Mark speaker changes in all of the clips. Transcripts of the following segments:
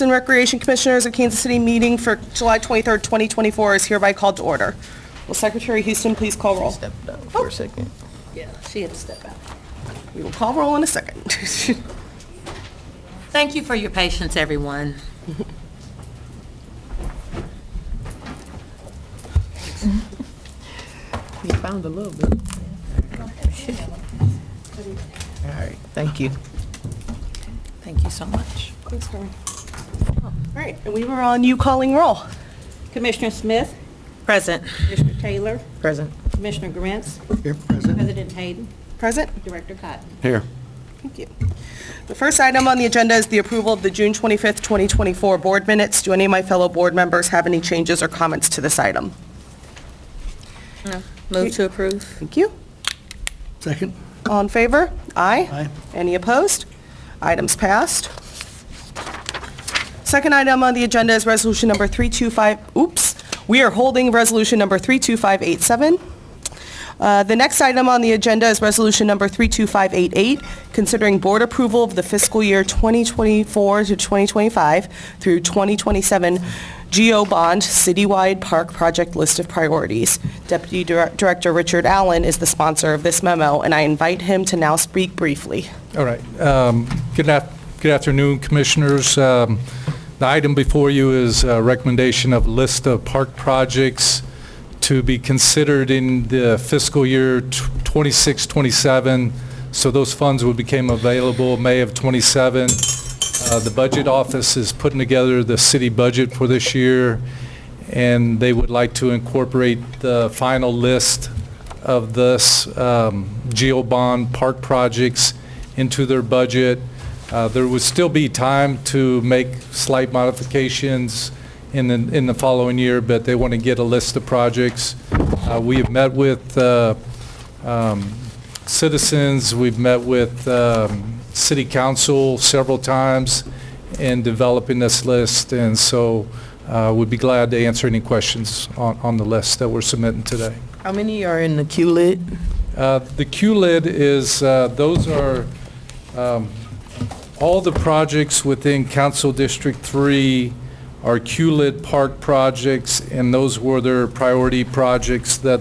Speaker 1: and Recreation Commissioners of Kansas City meeting for July 23rd, 2024 is hereby called to order. Will Secretary Houston please call roll?
Speaker 2: Step down for a second.
Speaker 3: Yeah, she had to step out.
Speaker 1: We will call roll in a second.
Speaker 3: Thank you for your patience, everyone.
Speaker 2: You found a little bit. All right, thank you.
Speaker 3: Thank you so much.
Speaker 1: Thanks, Carmen. All right, and we were on you calling roll.
Speaker 4: Commissioner Smith,
Speaker 3: Present.
Speaker 4: Commissioner Taylor,
Speaker 2: Present.
Speaker 4: Commissioner Grants,
Speaker 5: Here, present.
Speaker 4: President Hayden,
Speaker 1: Present?
Speaker 4: Director Cotton.
Speaker 5: Here.
Speaker 1: Thank you. The first item on the agenda is the approval of the June 25th, 2024 board minutes. Do any of my fellow board members have any changes or comments to this item?
Speaker 3: No. Move to approve.
Speaker 1: Thank you.
Speaker 5: Second.
Speaker 1: All in favor? Aye.
Speaker 5: Aye.
Speaker 1: Any opposed? Items passed. Second item on the agenda is resolution number 325, we are holding resolution number 32587. The next item on the agenda is resolution number 32588, considering board approval of the fiscal year 2024 to 2025 through 2027 GO Bond Citywide Park Project List of Priorities. Deputy Director Richard Allen is the sponsor of this memo, and I invite him to now speak briefly.
Speaker 6: All right. Good afternoon, Commissioners. The item before you is a recommendation of list of park projects to be considered in the fiscal year 26-27. So those funds will become available May of 27. The Budget Office is putting together the city budget for this year, and they would like to incorporate the final list of this GO Bond park projects into their budget. There would still be time to make slight modifications in the following year, but they want to get a list of projects. We have met with citizens, we've met with City Council several times in developing this list, and so we'd be glad to answer any questions on the list that we're submitting today.
Speaker 2: How many are in the Q lid?
Speaker 6: The Q lid is, those are all the projects within Council District 3 are Q-Lid Park projects, and those were their priority projects that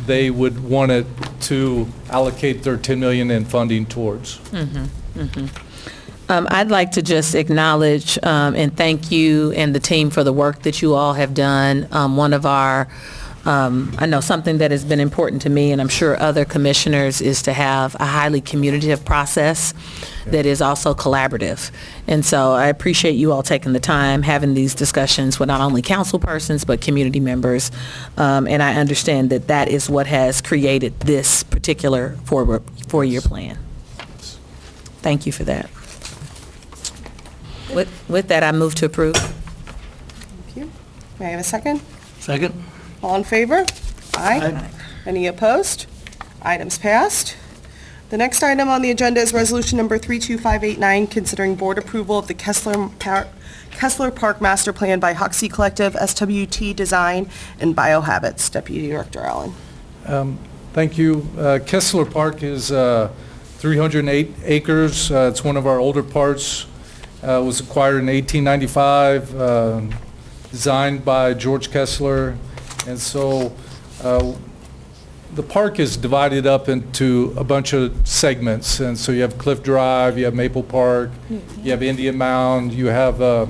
Speaker 6: they would want it to allocate their $10 million in funding towards.
Speaker 3: I'd like to just acknowledge and thank you and the team for the work that you all have done. One of our I know something that has been important to me, and I'm sure other commissioners, is to have a highly communicative process that is also collaborative. And so I appreciate you all taking the time, having these discussions with not only council persons, but community members. And I understand that that is what has created this particular four-year plan. Thank you for that. With that, I move to approve.
Speaker 1: Thank you. May I have a second?
Speaker 5: Second.
Speaker 1: All in favor? Aye.
Speaker 5: Aye.
Speaker 1: Any opposed? Items passed. The next item on the agenda is resolution number 32589, considering board approval of the Kessler Park Master Plan by Hoxie Collective, SWT Design, and Biohabits. Deputy Director Allen.
Speaker 6: Thank you. Kessler Park is 308 acres. It's one of our older parks. It was acquired in 1895, designed by George Kessler. And so the park is divided up into a bunch of segments. And so you have Cliff Drive, you have Maple Park, you have Indian Mound, you have, the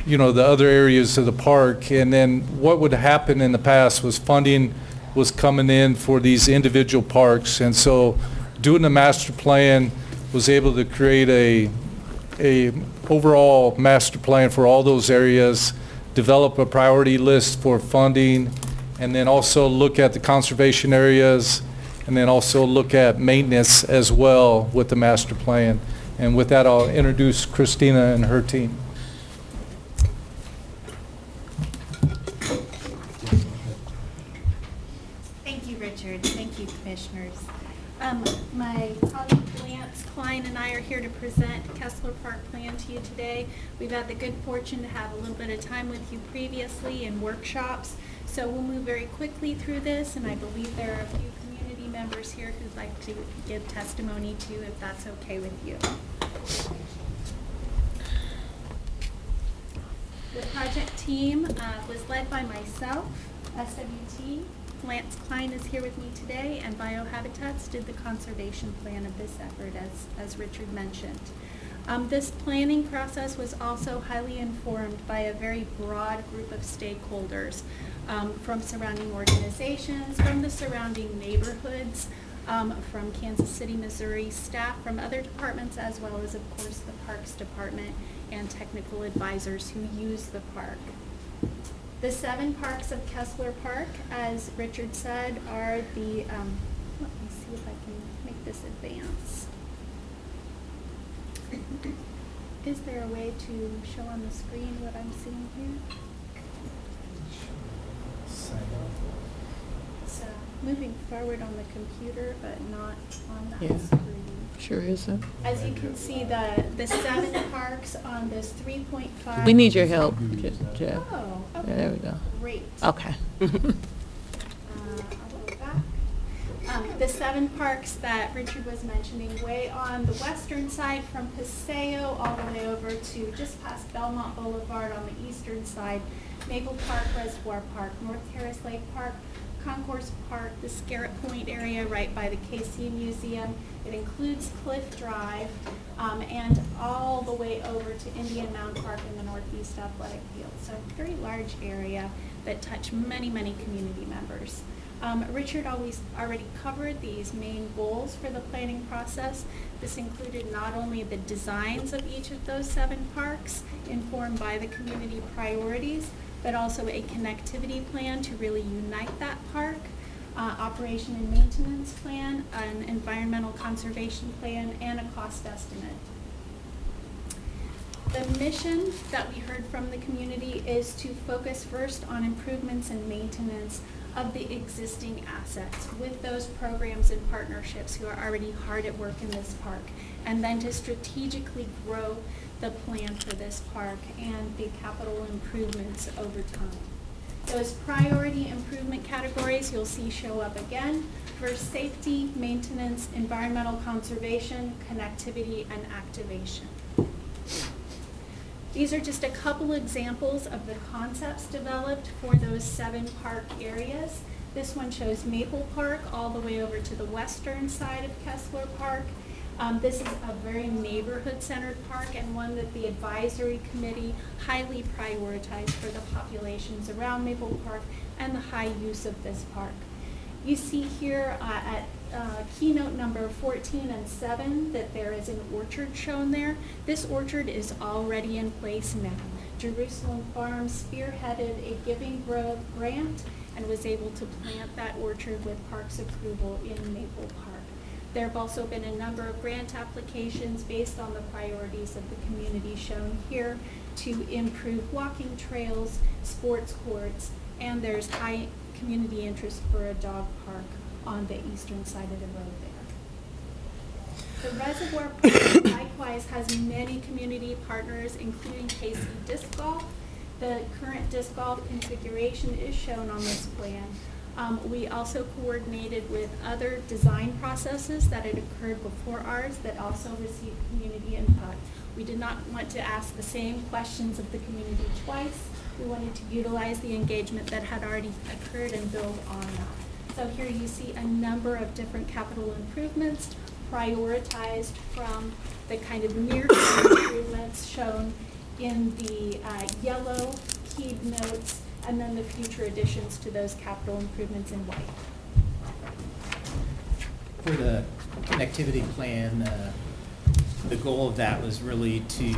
Speaker 6: other areas of the park. And then what would happen in the past was funding was coming in for these individual parks. And so doing the master plan was able to create a overall master plan for all those areas, develop a priority list for funding, and then also look at the conservation areas, and then also look at maintenance as well with the master plan. And with that, I'll introduce Christina and her team.
Speaker 7: Thank you, Richard. Thank you, Commissioners. My colleague Lance Klein and I are here to present Kessler Park Plan to you today. We've had the good fortune to have a little bit of time with you previously in workshops, so we'll move very quickly through this, and I believe there are a few community members here who'd like to give testimony too, if that's okay with you. team was led by myself, SWT. Lance Klein is here with me today, and Biohabitats did the conservation plan of this effort, as Richard mentioned. This planning process was also highly informed by a very broad group of stakeholders from surrounding organizations, from the surrounding neighborhoods, from Kansas City, Missouri, staff from other departments, as well as, of course, the Parks Department and technical advisors who use the park. The 7 parks of Kessler Park, as Richard said, are the, let me see if I can make this advance. Is there a way to show on the screen what I'm seeing here? It's moving forward on the computer, but not on that
Speaker 2: Yeah.
Speaker 7: screen.
Speaker 2: Sure is, sir.
Speaker 7: As you can see, the 7 parks on this 3.5.
Speaker 2: We need your help, Jeff.
Speaker 7: Oh,
Speaker 2: Yeah,
Speaker 7: okay.
Speaker 2: there we go.
Speaker 7: Great.
Speaker 2: Okay.
Speaker 7: I'll go back. The 7 parks that Richard was mentioning, way on the western side from Paseo all the way over to just past Belmont Boulevard on the eastern side, Maple Park, Reservoir Park, North Terrace Lake Park, Concourse Park, the Scarrett Point area right by the KC Museum. It includes Cliff Drive, and all the way over to Indian Mound Park in the Northeast Athletic Field. So a very large area that touch many, many community members. Richard already covered these main goals for the planning process. This included not only the designs of each of those 7 parks, informed by the community priorities, but also a connectivity plan to really unite that park, operation and maintenance plan, an environmental conservation plan, and a cost estimate. The mission that we heard from the community is to focus first on improvements and maintenance of the existing assets with those programs and partnerships who are already hard at work in this park, and then to strategically grow the plan for this park and the capital improvements over time. Those priority improvement categories you'll see show up again: first, safety, maintenance, environmental conservation, connectivity, and activation. These are just a couple examples of the concepts developed for those 7 park areas. This one shows Maple Park all the way over to the western side of Kessler Park. This is a very neighborhood-centered park, and one that the advisory committee highly prioritized for the populations around Maple Park and the high use of this park. You see here at keynote number 14 and 7 that there is an orchard shown there. This orchard is already in place now. Jerusalem Farms spearheaded a Giving Grove grant and was able to plant that orchard with parks approval in Maple Park. There have also been a number of grant applications based on the priorities of the community shown here to improve walking trails, sports courts, and there's high community interest for a dog park on the eastern side of the road there. The Reservoir Park likewise has many community partners, including KC Disc Golf. The current disc golf configuration is shown on this plan. We also coordinated with other design processes that had occurred before ours that also received community input. We did not want to ask the same questions of the community twice. We wanted to utilize the engagement that had already occurred and build on that. So here you see a number of different capital improvements prioritized from the kind of near-term improvements shown in the yellow keyed notes, and then the future additions to those capital improvements in white.
Speaker 5: For the connectivity plan, the goal of that was really to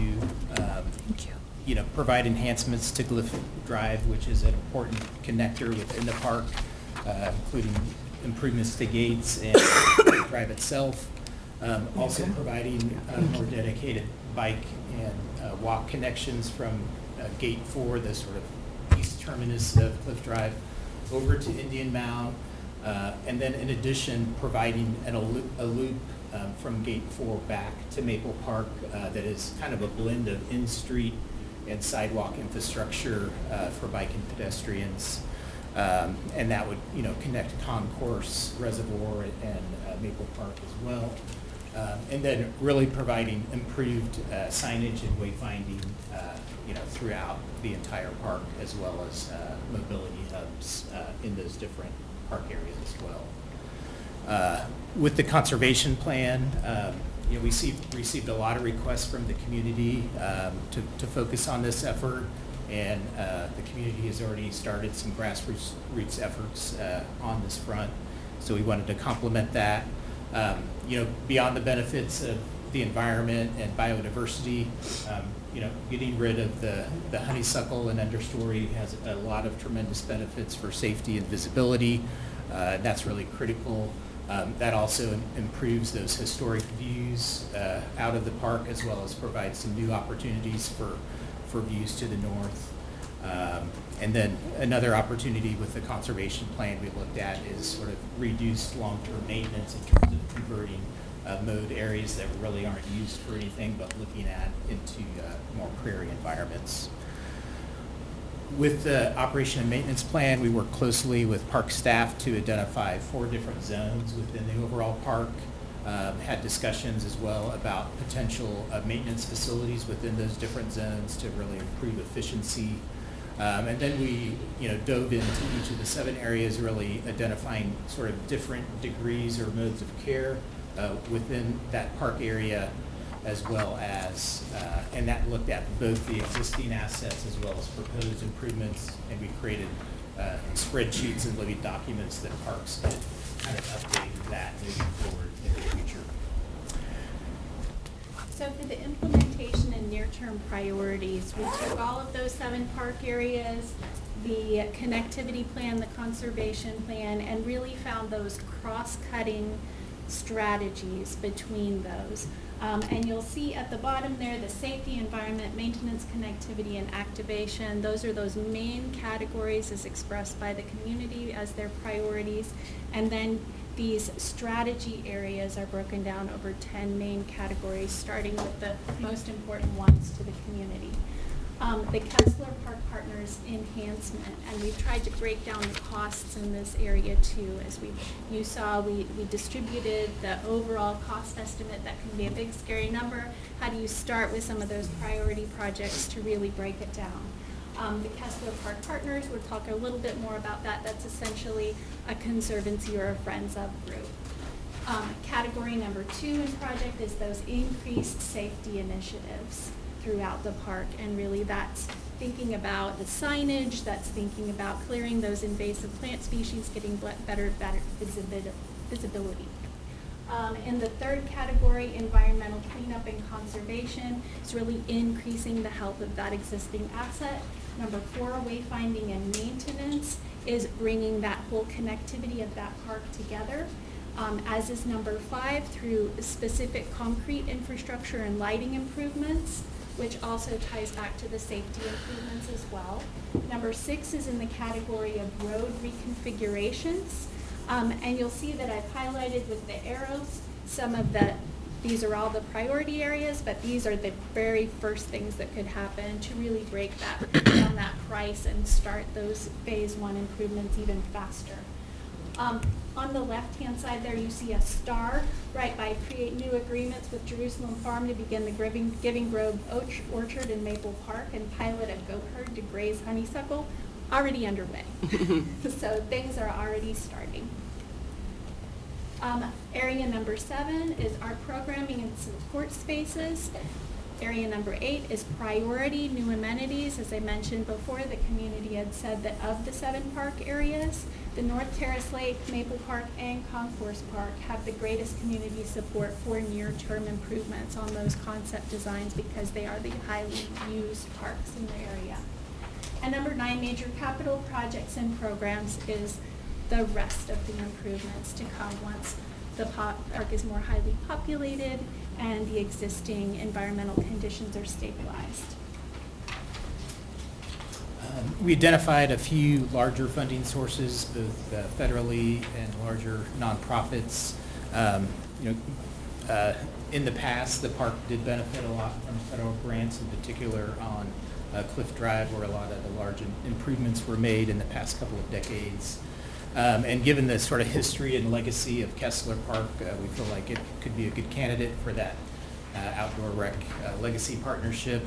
Speaker 5: provide enhancements to Cliff Drive, which is an important connector within the park, including improvements to gates and the drive itself. Also providing more dedicated bike and walk connections from Gate 4, the sort of east terminus of Cliff Drive, over to Indian Mound. And then in addition, providing a loop from Gate 4 back to Maple Park that is kind of a blend of in-street and sidewalk infrastructure for bike and pedestrians. And that would, connect Concourse, Reservoir, and Maple Park as well. And then really providing improved signage and wayfinding throughout the entire park, as well as mobility hubs in those different park areas as well. With the conservation plan, we received a lot of requests from the community to focus on this effort, and the community has already started some grassroots efforts on this front. So we wanted to complement that. Beyond the benefits of the environment and biodiversity, getting rid of the honeysuckle and understory has a lot of tremendous benefits for safety and visibility. That's really critical. That also improves those historic views out of the park, as well as provides some new opportunities for views to the north. And then another opportunity with the conservation plan we looked at is sort of reduced long-term maintenance in terms of converting mowed areas that really aren't used for anything, but looking at into more prairie environments. With the operation and maintenance plan, we work closely with park staff to identify 4 different zones within the overall park. Had discussions as well about potential maintenance facilities within those different zones to really improve efficiency. And then we dove into each of the 7 areas, really identifying sort of different degrees or modes of care within that park area, as well as, and that looked at both the existing assets as well as proposed improvements, and we created spreadsheets and living documents that parks could kind of update that moving forward in the future.
Speaker 7: So for the implementation and near-term priorities, we took all of those 7 park areas, the connectivity plan, the conservation plan, and really found those cross-cutting strategies between those. And you'll see at the bottom there, the safety, environment, maintenance, connectivity, and activation. Those are those main categories as expressed by the community as their priorities. And then these strategy areas are broken down over 10 main categories, starting with the most important ones to the community. The Kessler Park Partners enhancement, and we've tried to break down the costs in this area too. As you saw, we distributed the overall cost estimate. That can be a big scary number. How do you start with some of those priority projects to really break it down? The Kessler Park Partners, we'll talk a little bit more about that. That's essentially a conservancy or a friends of group. Category number 2 in project is those increased safety initiatives throughout the park, and really that's thinking about the signage, that's thinking about clearing those invasive plant species, getting better visibility. In the 3rd category, environmental cleanup and conservation, is really increasing the health of that existing asset. Number 4, wayfinding and maintenance, is bringing that whole connectivity of that park together. As is number 5, through specific concrete infrastructure and lighting improvements, which also ties back to the safety improvements as well. Number 6 is in the category of road reconfigurations. And you'll see that I've highlighted with the arrows some of these are all the priority areas, but these are the very first things that could happen to really break down that price and start those phase 1 improvements even faster. On the left-hand side there, you see a star, right, by create new agreements with Jerusalem Farm to begin the Giving Grove Orchard in Maple Park and pilot a goat herd to graze honeysuckle, already underway. So things are already starting. Area number 7 is our programming and support spaces. Area number 8 is priority new amenities. As I mentioned before, the community had said that of the 7 park areas, the North Terrace Lake, Maple Park, and Concourse Park have the greatest community support for near-term improvements on those concept designs because they are the highly used parks in the area. And number 9, major capital projects and programs is the rest of the improvements to come once the park is more highly populated and the existing environmental conditions are stabilized.
Speaker 5: We identified a few larger funding sources, both federally and larger nonprofits. In the past, the park did benefit a lot from federal grants, in particular on Cliff Drive, where a lot of the large improvements were made in the past couple of decades. And given the sort of history and legacy of Kessler Park, we feel like it could be a good candidate for that outdoor rec legacy partnership.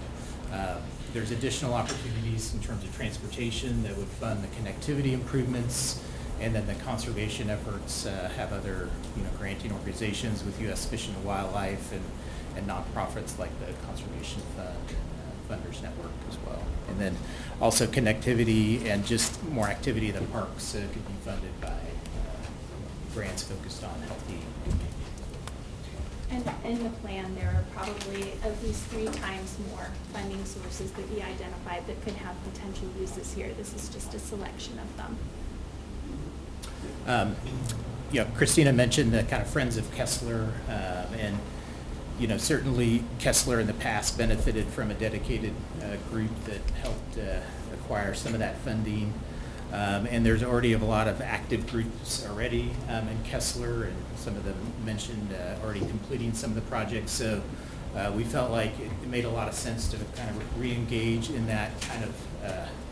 Speaker 5: There's additional opportunities in terms of transportation that would fund the connectivity improvements, and then the conservation efforts have other, granting organizations with U.S. Fish and Wildlife and nonprofits like the Conservation Fund and Funders Network as well. And then also connectivity and just more activity in the parks could be funded by grants focused on healthy communities.
Speaker 7: And in the plan, there are probably at least 3 times more funding sources that we identified that could have potential uses here. This is just a selection of them.
Speaker 5: Christina mentioned the kind of Friends of Kessler, and certainly Kessler in the past benefited from a dedicated group that helped acquire some of that funding. And there's already a lot of active groups already in Kessler, and some of them mentioned already completing some of the projects. So we felt like it made a lot of sense to kind of re-engage in that kind of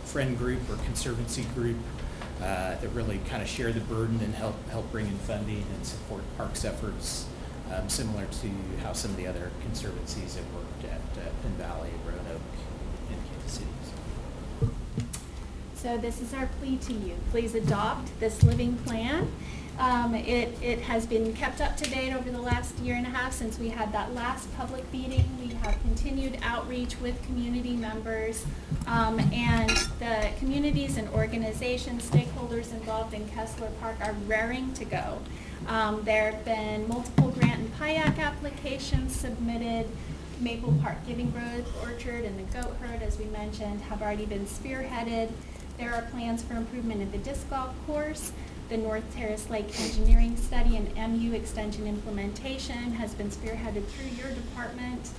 Speaker 5: friend group or conservancy group that really kind of share the burden and help bring in funding and support parks efforts, similar to how some of the other conservancies have worked at Penn Valley, Roanoke, and Kansas City.
Speaker 7: So this is our plea to you. Please adopt this living plan. It has been kept up to date over the last 1.5 years since we had that last public meeting. We have continued outreach with community members, and the communities and organizations, stakeholders involved in Kessler Park are raring to go. There have been multiple grant and PIAC applications submitted. Maple Park Giving Road Orchard and the Goat Herd, as we mentioned, have already been spearheaded. There are plans for improvement of the disc golf course. The North Terrace Lake Engineering Study and MU Extension implementation has been spearheaded through your department.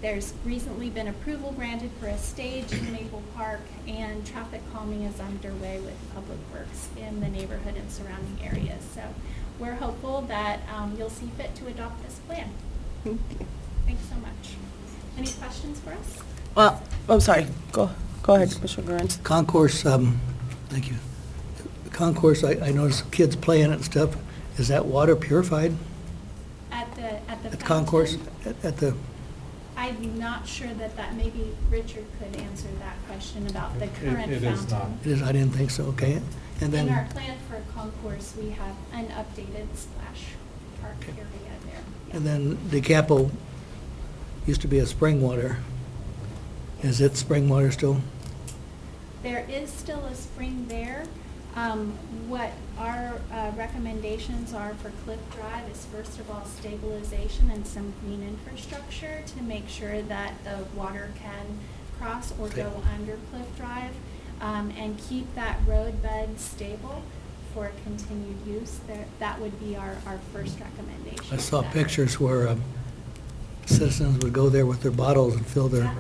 Speaker 7: There's recently been approval granted for a stage in Maple Park, and traffic calming is underway with Public Works in the neighborhood and surrounding areas. So we're hopeful that you'll see fit to adopt this plan. Thanks so much. Any questions for us?
Speaker 1: Well, I'm sorry. Go ahead, Commissioner Grant.
Speaker 8: Concourse, thank you. The concourse, I noticed kids playing it and stuff. Is that water purified
Speaker 7: At the
Speaker 8: at the concourse?
Speaker 7: fountain?
Speaker 8: At the,
Speaker 7: I'm not sure that maybe Richard could answer that question about the current
Speaker 6: It is not.
Speaker 7: fountain.
Speaker 8: it is, I didn't think so, okay. And
Speaker 7: In our
Speaker 8: then,
Speaker 7: plan for concourse, we have an updated splash park
Speaker 8: Okay.
Speaker 7: area there. Yeah.
Speaker 8: and then DeCapo used to be a spring water. Is it spring water still?
Speaker 7: There is still a spring there. What our recommendations are for Cliff Drive is, first of all, stabilization and some green infrastructure to make sure that the water can cross or
Speaker 8: Okay.
Speaker 7: go under Cliff Drive, and keep that road bed stable for continued use. That would be our first recommendation.
Speaker 8: I saw
Speaker 7: That-
Speaker 8: pictures where citizens would go there with their bottles and fill their
Speaker 7: Yeah.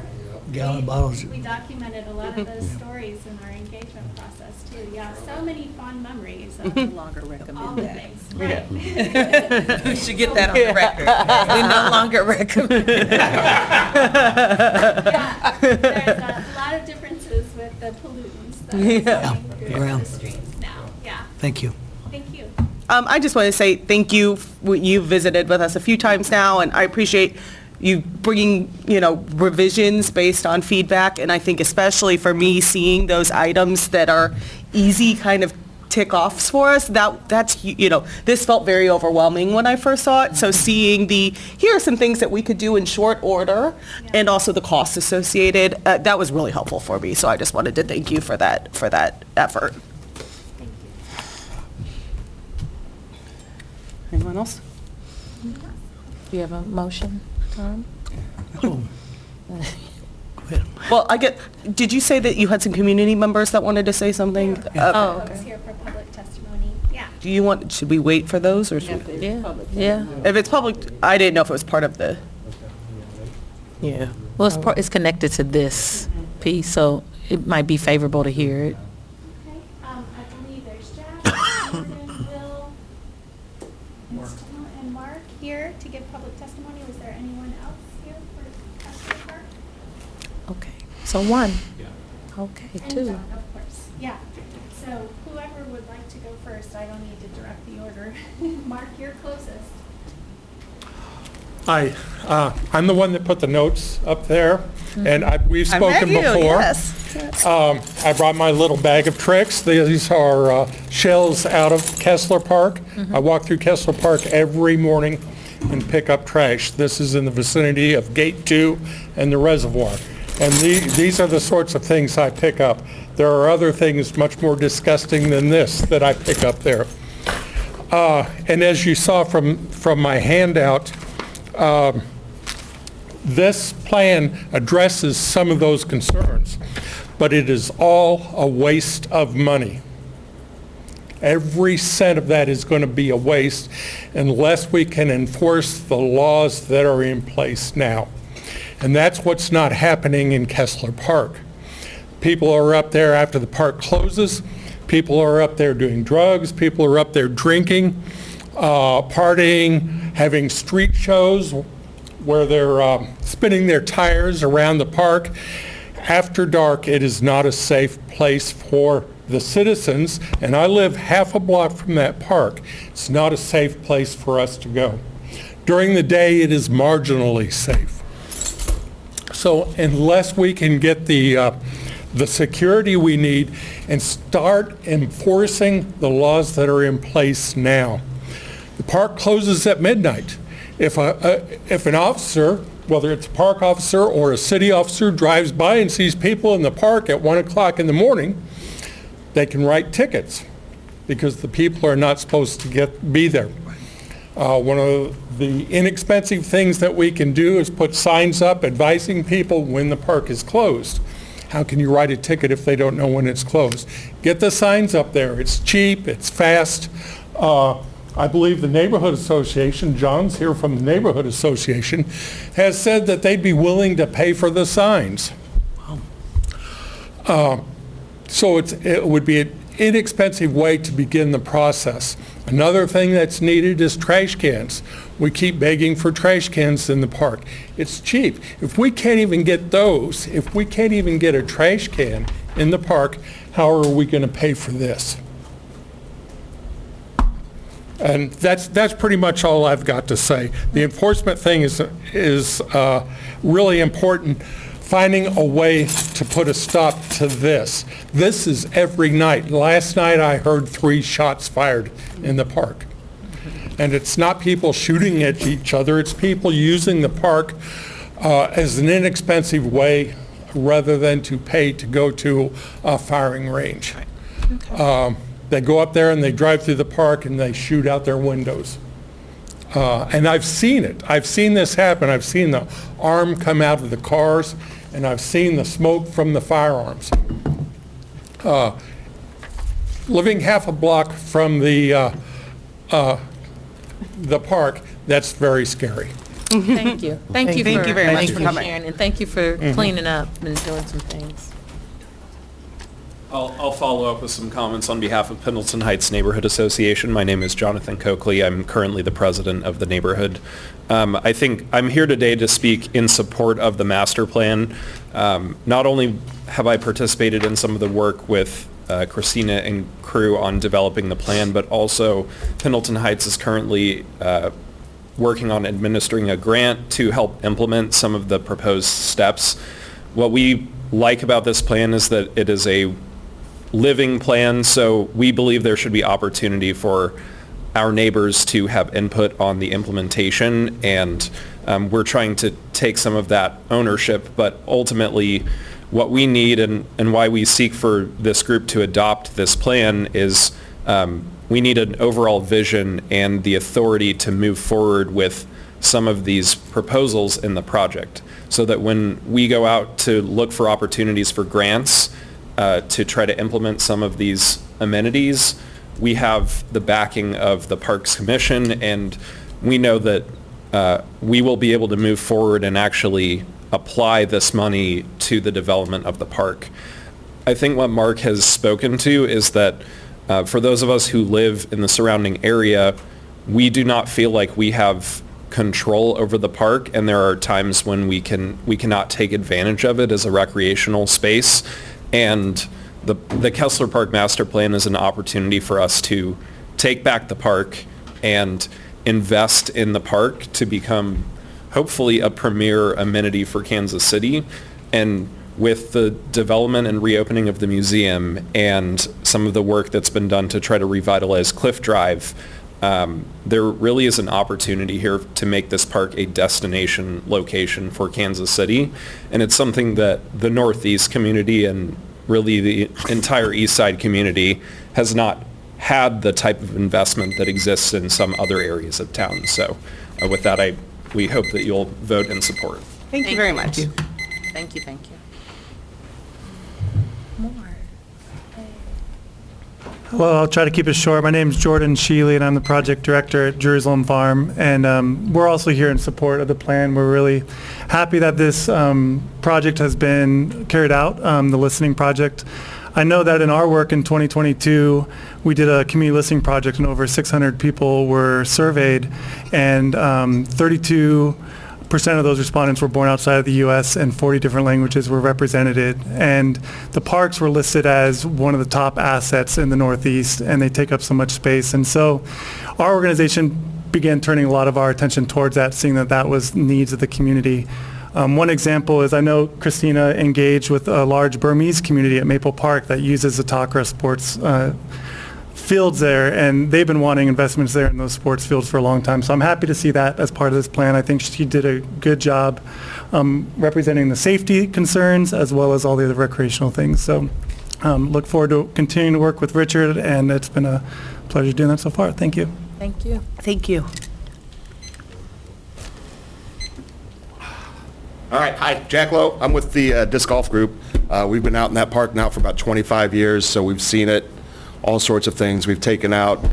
Speaker 8: gallon bottles.
Speaker 7: We documented a lot of those stories in our engagement process too. Yeah, so many fond memories of
Speaker 3: No longer
Speaker 7: all
Speaker 3: recommend
Speaker 7: the
Speaker 3: that.
Speaker 7: things. Right.
Speaker 3: We should get that on the record. We no longer recommend.
Speaker 7: Yeah, there's a lot of differences with the pollutants that are coming through
Speaker 8: ground.
Speaker 7: the streets now. Yeah,
Speaker 8: Thank you.
Speaker 7: thank you.
Speaker 1: I just want to say thank you. You've visited with us a few times now, and I appreciate you bringing, revisions based on feedback. And I think especially for me, seeing those items that are easy kind of tick-offs for us, that's, this felt very overwhelming when I first saw it. So seeing here are some things that we could do in short order, and also the costs associated, that was really helpful for me. So I just wanted to thank you for that effort.
Speaker 7: Thank you.
Speaker 1: Anyone else?
Speaker 3: Do you have a motion, Tom?
Speaker 8: Oh. Go ahead.
Speaker 1: Well, did you say that you had some community members that wanted to say something?
Speaker 8: Yeah.
Speaker 3: Oh,
Speaker 7: Folks here for public testimony. Yeah.
Speaker 1: Should we wait for those, or should we?
Speaker 3: yeah.
Speaker 1: If it's public, I didn't know if it was part of the, yeah.
Speaker 3: Well, it's connected to this piece, so it might be favorable to hear it.
Speaker 7: Okay, I believe there's Jack, Jordan, Will, and Stella, and Mark here to give public testimony. Was there anyone else here for Kessler Park?
Speaker 3: Okay, so one. Okay,
Speaker 7: And
Speaker 3: two.
Speaker 7: John, of course, yeah. So whoever would like to go first, I don't need to direct the order. Mark, you're closest.
Speaker 9: Hi, I'm the one that put the notes up there, and we've
Speaker 1: I met
Speaker 9: spoken
Speaker 1: you,
Speaker 9: before.
Speaker 1: yes.
Speaker 9: I brought my little bag of tricks. These are shells out of Kessler Park. I walk through Kessler Park every morning and pick up trash. This is in the vicinity of Gate 2 and the reservoir. And these are the sorts of things I pick up. There are other things much more disgusting than this that I pick up there. And as you saw from my handout, this plan addresses some of those concerns, but it is all a waste of money. Every cent of that is going to be a waste unless we can enforce the laws that are in place now. And that's what's not happening in Kessler Park. People are up there after the park closes. People are up there doing drugs. People are up there drinking, partying, having street shows where they're spinning their tires around the park. After dark, it is not a safe place for the citizens, and I live half a block from that park. It's not a safe place for us to go. During the day, it is marginally safe. So unless we can get the security we need and start enforcing the laws that are in place now. The park closes at midnight. If an officer, whether it's a park officer or a city officer, drives by and sees people in the park at 1 o'clock in the morning, they can write tickets because the people are not supposed to be there. One of the inexpensive things that we can do is put signs up advising people when the park is closed. How can you write a ticket if they don't know when it's closed? Get the signs up there. It's cheap, it's fast. I believe the Neighborhood Association, John's here from the Neighborhood Association, has said that they'd be willing to pay for the signs. So it would be an inexpensive way to begin the process. Another thing that's needed is trash cans. We keep begging for trash cans in the park. It's cheap. If we can't even get those, if we can't even get a trash can in the park, how are we going to pay for this? And that's pretty much all I've got to say. The enforcement thing is really important. Finding a way to put a stop to this. This is every night. Last night I heard 3 shots fired in the park. And it's not people shooting at each other, it's people using the park as an inexpensive way rather than to pay to go to a firing range. They go up there and they drive through the park and they shoot out their windows. And I've seen it. I've seen this happen. I've seen the arm come out of the cars, and I've seen the smoke from the firearms. Living half a block from the park, that's very scary.
Speaker 3: Thank you. Thank you
Speaker 1: very much for coming.
Speaker 3: sharing, and thank you for cleaning up and doing some things.
Speaker 10: I'll follow up with some comments on behalf of Pendleton Heights Neighborhood Association. My name is Jonathan Coakley. I'm currently the president of the neighborhood. I think I'm here today to speak in support of the master plan. Not only have I participated in some of the work with Christina and crew on developing the plan, but also Pendleton Heights is currently working on administering a grant to help implement some of the proposed steps. What we like about this plan is that it is a living plan, so we believe there should be opportunity for our neighbors to have input on the implementation, and we're trying to take some of that ownership, but ultimately what we need and why we seek for this group to adopt this plan is we need an overall vision and the authority to move forward with some of these proposals in the project, so that when we go out to look for opportunities for grants to try to implement some of these amenities, we have the backing of the Parks Commission, and we know that we will be able to move forward and actually apply this money to the development of the park. I think what Mark has spoken to is that for those of us who live in the surrounding area, we do not feel like we have control over the park, and there are times when we cannot take advantage of it as a recreational space. And the Kessler Park Master Plan is an opportunity for us to take back the park and invest in the park to become hopefully a premier amenity for Kansas City. And with the development and reopening of the museum and some of the work that's been done to try to revitalize Cliff Drive, there really is an opportunity here to make this park a destination location for Kansas City. And it's something that the Northeast community and really the entire East Side community has not had the type of investment that exists in some other areas of town. So with that, we hope that you'll vote in support.
Speaker 1: Thank you very much.
Speaker 3: Thank you, thank you.
Speaker 11: Hello, I'll try to keep it short. My name is Jordan Sheely, and I'm the project director at Jerusalem Farm. And we're also here in support of the plan. We're really happy that this project has been carried out, the listening project. I know that in our work in 2022, we did a community listening project, and over 600 people were surveyed, and 32% of those respondents were born outside of the U.S. and 40 different languages were represented. And the parks were listed as one of the top assets in the Northeast, and they take up so much space. And so our organization began turning a lot of our attention towards that, seeing that that was needs of the community. One example is I know Christina engaged with a large Burmese community at Maple Park that uses the Takra sports fields there, and they've been wanting investments there in those sports fields for a long time. So I'm happy to see that as part of this plan. I think she did a good job representing the safety concerns as well as all the other recreational things. So look forward to continuing to work with Richard, and it's been a pleasure doing that so far. Thank you.
Speaker 3: Thank you.
Speaker 1: Thank you.
Speaker 12: All right, hi, Jack Lowe. I'm with the disc golf group. We've been out in that park now for about 25 years, so we've seen it, all sorts of things. We've taken out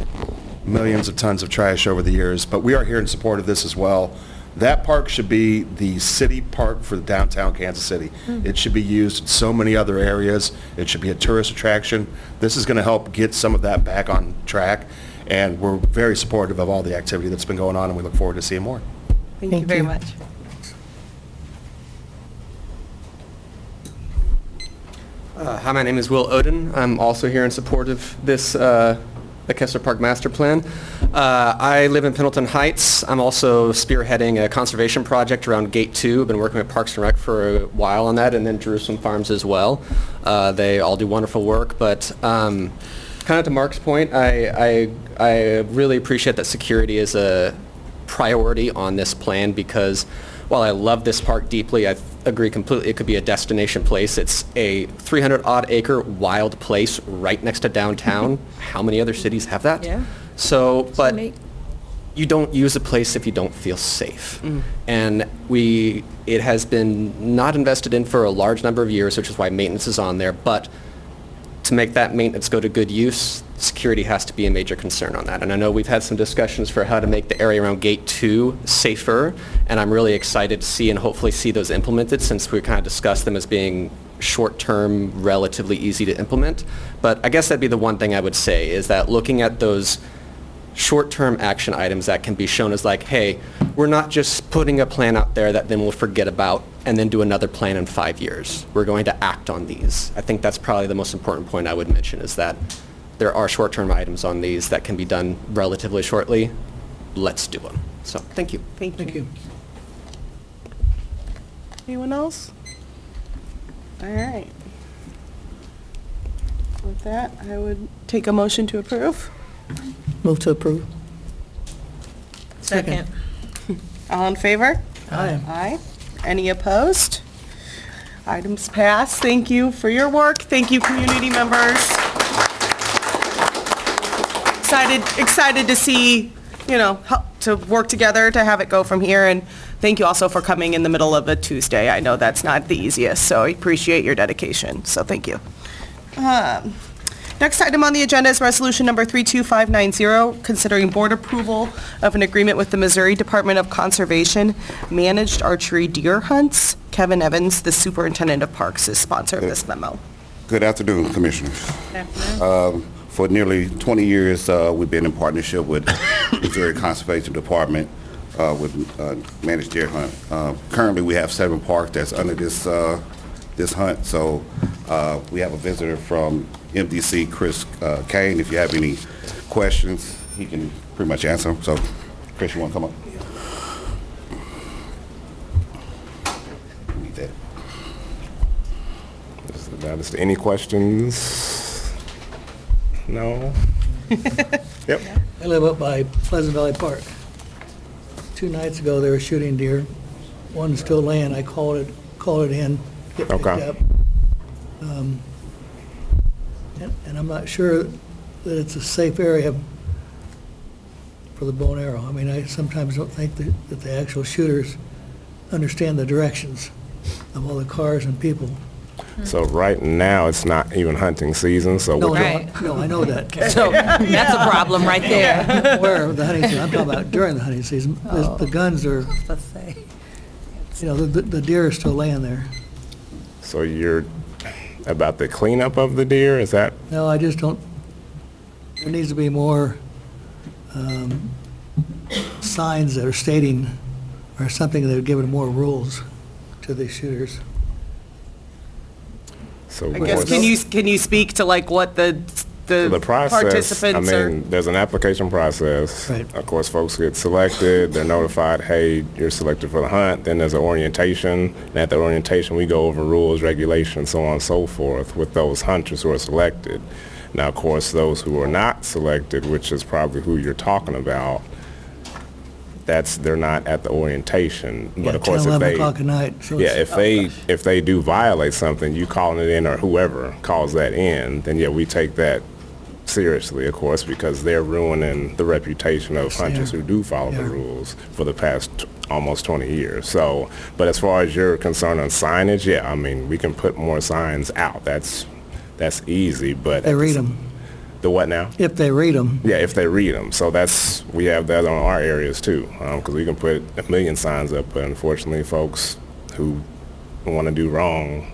Speaker 12: millions of tons of trash over the years, but we are here in support of this as well. That park should be the city park for downtown Kansas City. It should be used in so many other areas. It should be a tourist attraction. This is going to help get some of that back on track, and we're very supportive of all the activity that's been going on, and we look forward to seeing more.
Speaker 1: Thank you very much.
Speaker 13: Hi, my name is Will Oden. I'm also here in support of this the Kessler Park Master Plan. I live in Pendleton Heights. I'm also spearheading a conservation project around Gate 2. I've been working with Parks and Rec for a while on that, and then Jerusalem Farms as well. They all do wonderful work, but kind of to Mark's point, I really appreciate that security is a priority on this plan, because while I love this park deeply, I agree completely it could be a destination place. It's a 300-odd acre wild place right next to downtown. How many other cities have that?
Speaker 3: Yeah.
Speaker 13: So, but
Speaker 3: unique.
Speaker 13: You don't use a place if you don't feel safe. And it has been not invested in for a large number of years, which is why maintenance is on there. But to make that maintenance go to good use, security has to be a major concern on that. And I know we've had some discussions for how to make the area around Gate 2 safer, and I'm really excited to see and hopefully see those implemented, since we kind of discussed them as being short-term, relatively easy to implement. But I guess that'd be the one thing I would say, is that looking at those short-term action items that can be shown as like, hey, we're not just putting a plan out there that then we'll forget about and then do another plan in 5 years. We're going to act on these. I think that's probably the most important point I would mention, is that there are short-term items on these that can be done relatively shortly. Let's do them. So, thank you.
Speaker 1: Thank you. Anyone else? All right. With that, I would take a motion to approve.
Speaker 8: Move to approve.
Speaker 3: Second.
Speaker 1: All in favor?
Speaker 8: Aye.
Speaker 1: Aye. Any opposed? Items passed. Thank you for your work. Thank you, community members. Excited to see, to work together to have it go from here. And thank you also for coming in the middle of a Tuesday. I know that's not the easiest, so I appreciate your dedication. So thank you. Next item on the agenda is resolution number 32590, considering board approval of an agreement with the Missouri Department of Conservation Managed Archery Deer Hunts. Kevin Evans, the superintendent of parks, is sponsor of this memo.
Speaker 14: Good afternoon, Commissioners. For nearly 20 years, we've been in partnership with Missouri Conservation Department with Managed Deer Hunt. Currently, we have 7 parks that's under this hunt. So we have a visitor from MDC, Chris Kane. If you have any questions, he can pretty much answer them. So, Chris, you want to come up?
Speaker 15: Any questions? No? Yep.
Speaker 8: I live up by Pleasant Valley Park. 2 nights ago, they were shooting deer. One's still laying. I called it in, get picked
Speaker 15: Okay.
Speaker 8: up. And I'm not sure that it's a safe area for the bow and arrow. I mean, I sometimes don't think that the actual shooters understand the directions of all the cars and people.
Speaker 15: So right now, it's not even hunting season, so
Speaker 8: No,
Speaker 15: we're
Speaker 8: no, I know that.
Speaker 3: So that's a problem right there.
Speaker 8: I'm aware of the hunting season. I'm talking about during the hunting season. The guns are, the deer are still laying there.
Speaker 15: So you're about the cleanup of the deer, is that?
Speaker 8: No, I just don't, there needs to be more signs that are stating, or something that would give it more rules to the shooters.
Speaker 15: So
Speaker 1: I guess, can you speak to like what the
Speaker 15: process,
Speaker 1: participants
Speaker 15: I
Speaker 1: are?
Speaker 15: mean, there's an application process.
Speaker 8: Right.
Speaker 15: Of course, folks get selected, they're notified, hey, you're selected for the hunt, then there's an orientation, and at the orientation, we go over rules, regulations, so on and so forth with those hunters who are selected. Now, of course, those who are not selected, which is probably who you're talking about, they're not at the orientation. But
Speaker 8: Yeah,
Speaker 15: of course,
Speaker 8: 10,
Speaker 15: if
Speaker 8: 11
Speaker 15: they,
Speaker 8: o'clock at night. So
Speaker 15: yeah,
Speaker 8: it's-
Speaker 15: if they do violate something, you calling it in or whoever calls that in, then yeah, we take that seriously, of course, because they're ruining the reputation of hunters who do follow the rules for the past almost 20 years. So, but as far as you're concerned on signage, yeah, I mean, we can put more signs out. That's easy, but
Speaker 8: They read them.
Speaker 15: the what now?
Speaker 8: If they read them.
Speaker 15: Yeah, if they read them. So we have that on our areas too, because we can put 1 million signs up, but unfortunately folks who want to do wrong,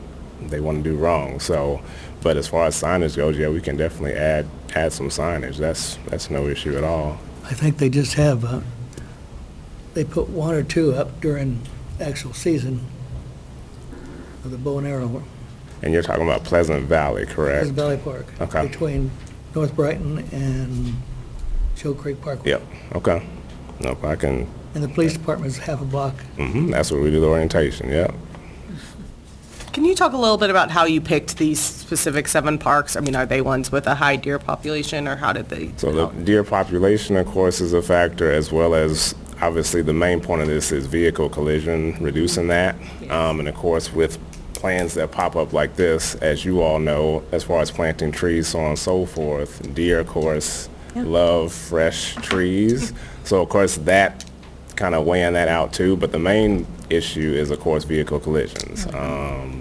Speaker 15: they want to do wrong. So, but as far as signage goes, yeah, we can definitely add some signage. That's no issue at all.
Speaker 8: I think they just have, they put 1 or 2 up during actual season of the bow and arrow.
Speaker 15: And you're talking about Pleasant Valley, correct?
Speaker 8: Pleasant Valley Park.
Speaker 15: Okay.
Speaker 8: Between North Brighton and Show Creek Parkway.
Speaker 15: Yep, okay. Nope, I can,
Speaker 8: And the police department's half a block.
Speaker 15: that's where we do the orientation, yep.
Speaker 1: Can you talk a little bit about how you picked these specific 7 parks? I mean, are they ones with a high deer population, or how did they?
Speaker 15: So the deer population, of course, is a factor, as well as, obviously, the main point of this is vehicle collision, reducing that. And of course, with plans that pop up like this, as you all know, as far as planting trees, so on and so forth, deer, of course, love fresh trees. So, of course, that kind of weighing that out too. But the main issue is, of course, vehicle collisions.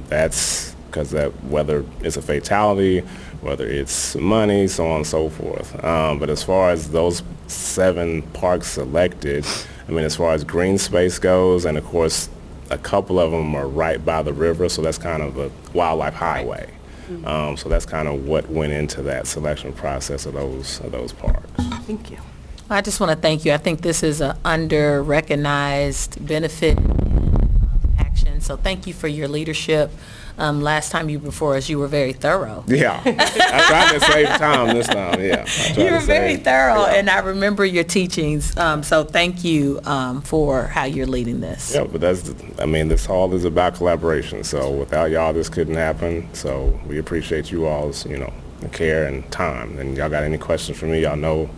Speaker 15: That's because whether it's a fatality, whether it's money, so on and so forth. But as far as those 7 parks selected, I mean, as far as green space goes, and of course, a couple of them are right by the river, so that's kind of a wildlife highway. So that's kind of what went into that selection process of those parks.
Speaker 1: Thank you.
Speaker 3: I just want to thank you. I think this is an under-recognized benefit action, so thank you for your leadership. Last time you were before us, you were very thorough.
Speaker 15: Yeah, I tried to save time this time, yeah.
Speaker 3: You were very thorough, and I remember your teachings, so thank you for how you're leading this.
Speaker 15: Yeah, but this hall is about collaboration, so without y'all, this couldn't happen, so we appreciate you all's, care and time. And y'all got any questions for me, y'all know,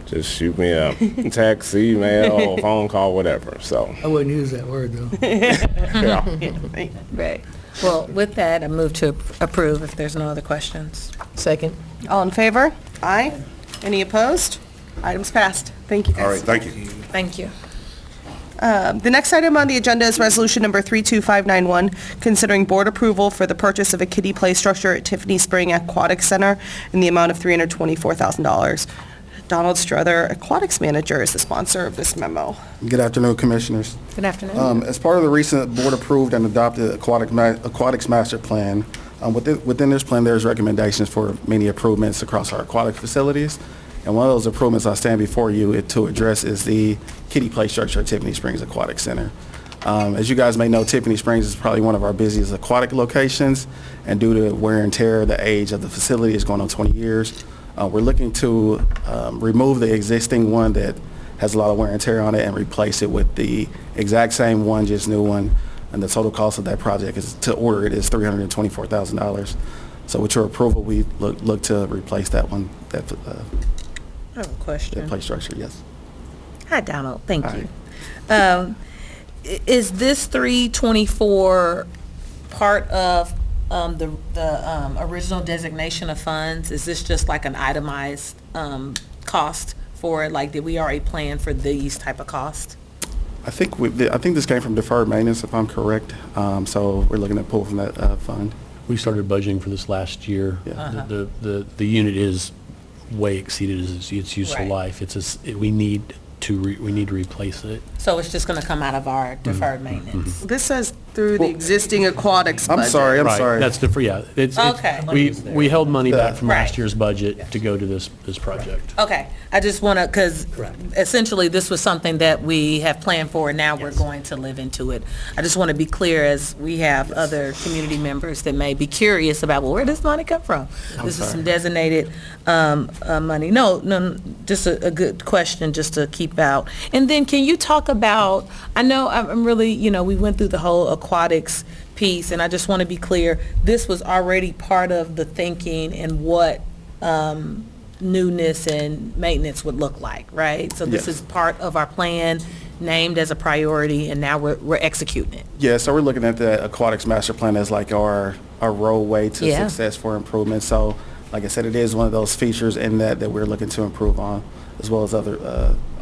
Speaker 15: just shoot me a text, email, phone call, whatever, so.
Speaker 8: I wouldn't use that word, though.
Speaker 15: Yeah.
Speaker 3: Right. Well, with that, I move to approve if there's no other questions.
Speaker 2: Second.
Speaker 1: All in favor? Aye. Any opposed? Items passed. Thank you, guys.
Speaker 14: All right, thank you.
Speaker 3: Thank you.
Speaker 1: The next item on the agenda is resolution number 32591, considering board approval for the purchase of a kiddie play structure at Tiffany Spring Aquatic Center in the amount of $324,000. Donald Struther, Aquatics Manager, is the sponsor of this memo.
Speaker 16: Good afternoon, Commissioners.
Speaker 3: Good afternoon.
Speaker 16: As part of the recent board-approved and adopted Aquatics Master Plan, within this plan, there's recommendations for many improvements across our aquatic facilities. And one of those improvements I stand before you to address is the kiddie play structure at Tiffany Springs Aquatic Center. As you guys may know, Tiffany Springs is probably one of our busiest aquatic locations, and due to wear and tear, the age of the facility is going on 20 years. We're looking to remove the existing one that has a lot of wear and tear on it and replace it with the exact same one, just new one. And the total cost of that project is, to order it, is $324,000. So with your approval, we look to replace that one, that
Speaker 3: I have a question.
Speaker 16: play structure, yes.
Speaker 3: Hi, Donald. Thank
Speaker 16: Hi.
Speaker 3: you. Is this 324 part of the original designation of funds? Is this just like an itemized cost for it? Like, did we already plan for these type of costs?
Speaker 16: I think this came from deferred maintenance, if I'm correct. So we're looking to pull from that fund.
Speaker 17: We started budgeting for this last year.
Speaker 16: Yeah.
Speaker 17: The unit is way exceeded its useful
Speaker 3: Right.
Speaker 17: life. We need to replace it.
Speaker 3: So it's just going to come out of our deferred maintenance?
Speaker 1: This says through the existing aquatics budget.
Speaker 16: I'm sorry.
Speaker 17: Right, that's different, yeah.
Speaker 3: Okay.
Speaker 17: We held money back from
Speaker 3: Right.
Speaker 17: last year's budget to go to this project.
Speaker 3: Okay, I just want to, because essentially this was something that we have planned for, and now we're going to live into it. I just want to be clear, as we have other community members that may be curious about, well, where does money come from? This is some designated money. No, just a good question just to keep out. And then can you talk about, I know I'm really, we went through the whole aquatics piece, and I just want to be clear, this was already part of the thinking and what newness and maintenance would look like, right? So this
Speaker 16: Yes.
Speaker 3: is part of our plan, named as a priority, and now we're executing it.
Speaker 16: Yeah, so we're looking at the aquatics master plan as like our roadway to
Speaker 3: Yeah.
Speaker 16: success for improvement. So like I said, it is one of those features in that we're looking to improve on, as well as other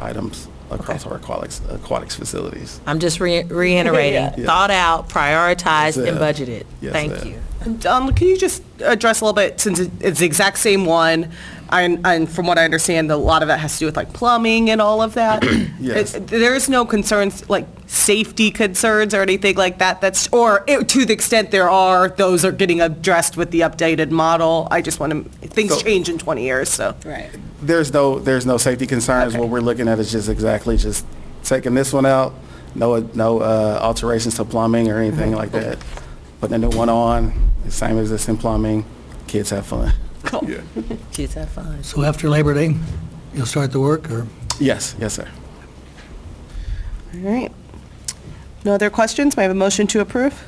Speaker 16: items across our aquatics facilities.
Speaker 3: I'm just reiterating,
Speaker 16: Yeah.
Speaker 3: thought out, prioritized, and
Speaker 16: Yes,
Speaker 3: budgeted.
Speaker 16: yes,
Speaker 3: Thank
Speaker 16: ma'am.
Speaker 3: you.
Speaker 1: Can you just address a little bit, since it's the exact same one, and from what I understand, a lot of that has to do with like plumbing and all of that?
Speaker 16: Yes.
Speaker 1: There is no concerns, like safety concerns or anything like that, to the extent there are, those are getting addressed with the updated model? I just want to, things change in 20 years, so.
Speaker 3: Right.
Speaker 16: There's no safety concerns.
Speaker 1: Okay.
Speaker 16: What we're looking at is just taking this one out, no alterations to plumbing or anything like that. Putting a new one on, the same existing plumbing, kids have fun.
Speaker 1: Cool.
Speaker 16: Yeah.
Speaker 3: Kids have fun.
Speaker 8: So after Labor Day, you'll start the work, or?
Speaker 16: Yes, sir.
Speaker 1: All right. No other questions? May I have a motion to approve?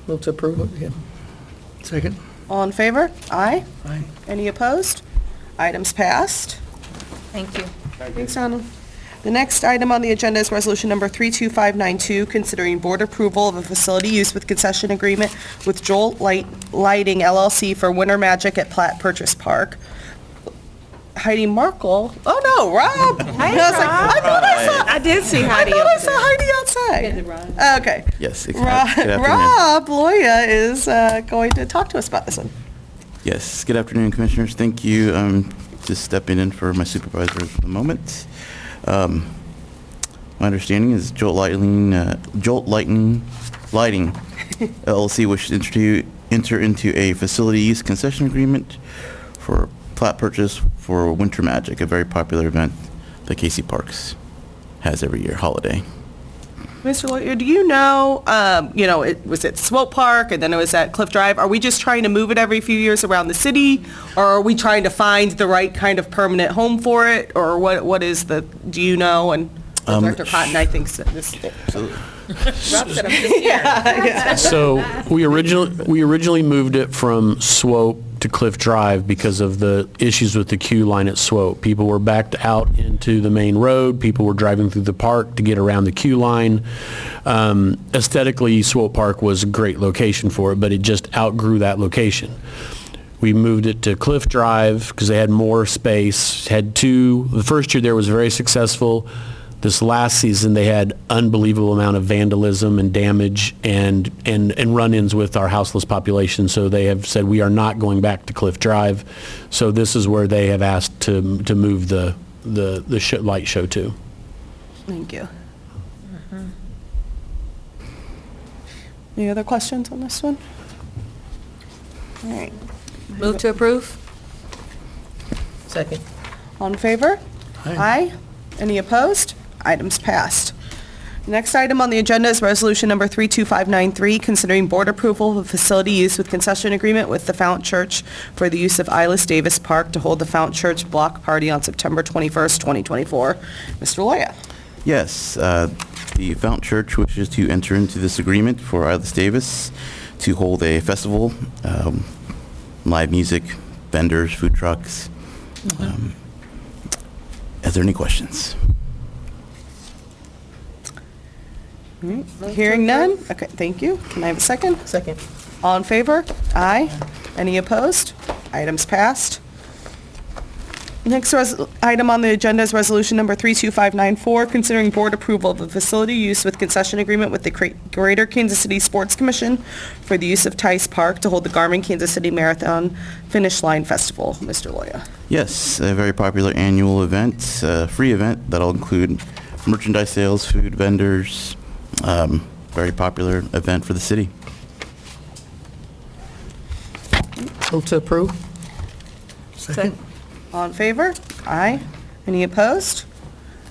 Speaker 8: Move to approve, yeah. Second?
Speaker 1: All in favor? Aye.
Speaker 8: Aye.
Speaker 1: Any opposed? Items passed.
Speaker 3: Thank you.
Speaker 1: Thanks, Donald. The next item on the agenda is resolution number 32592, considering board approval of a facility use with concession agreement with Jolt Lighting LLC for Winter Magic at Platt Purchase Park. Heidi Markle. Oh, no, Rob.
Speaker 3: I did see Heidi.
Speaker 1: I saw Heidi outside. Okay.
Speaker 18: Yes. Good afternoon.
Speaker 1: Rob Loya is going to talk to us about this one.
Speaker 18: Yes. Good afternoon, Commissioners. Thank you. I'm just stepping in for my supervisor at the moment. My understanding is Jolt Lighting LLC wishes to enter into a facility use concession agreement for plat purchase for Winter Magic, a very popular event that KC Parks has every year, holiday.
Speaker 1: Mr. Lawyer, do you know, it was at Swope Park and then it was at Cliff Drive. Are we just trying to move it every few years around the city? Or are we trying to find the right kind of permanent home for it? Or what is do you know? And Director Cotton, I think, said this.
Speaker 18: Absolutely.
Speaker 17: So we originally moved it from Swope to Cliff Drive because of the issues with the queue line at Swope. People were backed out into the main road. People were driving through the park to get around the queue line. Aesthetically, Swope Park was a great location for it, but it just outgrew that location. We moved it to Cliff Drive because they had more space. The first year there was very successful. This last season, they had unbelievable amount of vandalism and damage and run-ins with our houseless population. So they have said we are not going back to Cliff Drive. So this is where they have asked to move the light show to.
Speaker 1: Thank you. Any other questions on this one? All right.
Speaker 3: Move to approve? Second.
Speaker 1: All in favor?
Speaker 8: Aye.
Speaker 1: Any opposed? Items passed. Next item on the agenda is resolution number 32593, considering board approval of a facility use with concession agreement with the Fount Church for the use of Ilis Davis Park to hold the Fount Church block party on September 21st, 2024. Mr. Loya.
Speaker 18: Yes, the Fount Church wishes to enter into this agreement for Ilis Davis to hold a festival live music, vendors, food trucks. Is there any questions?
Speaker 1: All right, hearing none? Okay, thank you. Can I have a second?
Speaker 2: Second.
Speaker 1: All in favor? Aye. Any opposed? Items passed. Next item on the agenda is resolution number 32594, considering board approval of a facility use with concession agreement with the Greater Kansas City Sports Commission for the use of Tice Park to hold the Garmin Kansas City Marathon Finish Line Festival. Mr. Loya.
Speaker 18: Yes, a very popular annual event, free event that'll include merchandise sales, food vendors, very popular event for the city.
Speaker 2: Move to approve.
Speaker 8: Second.
Speaker 1: All in favor? Aye. Any opposed?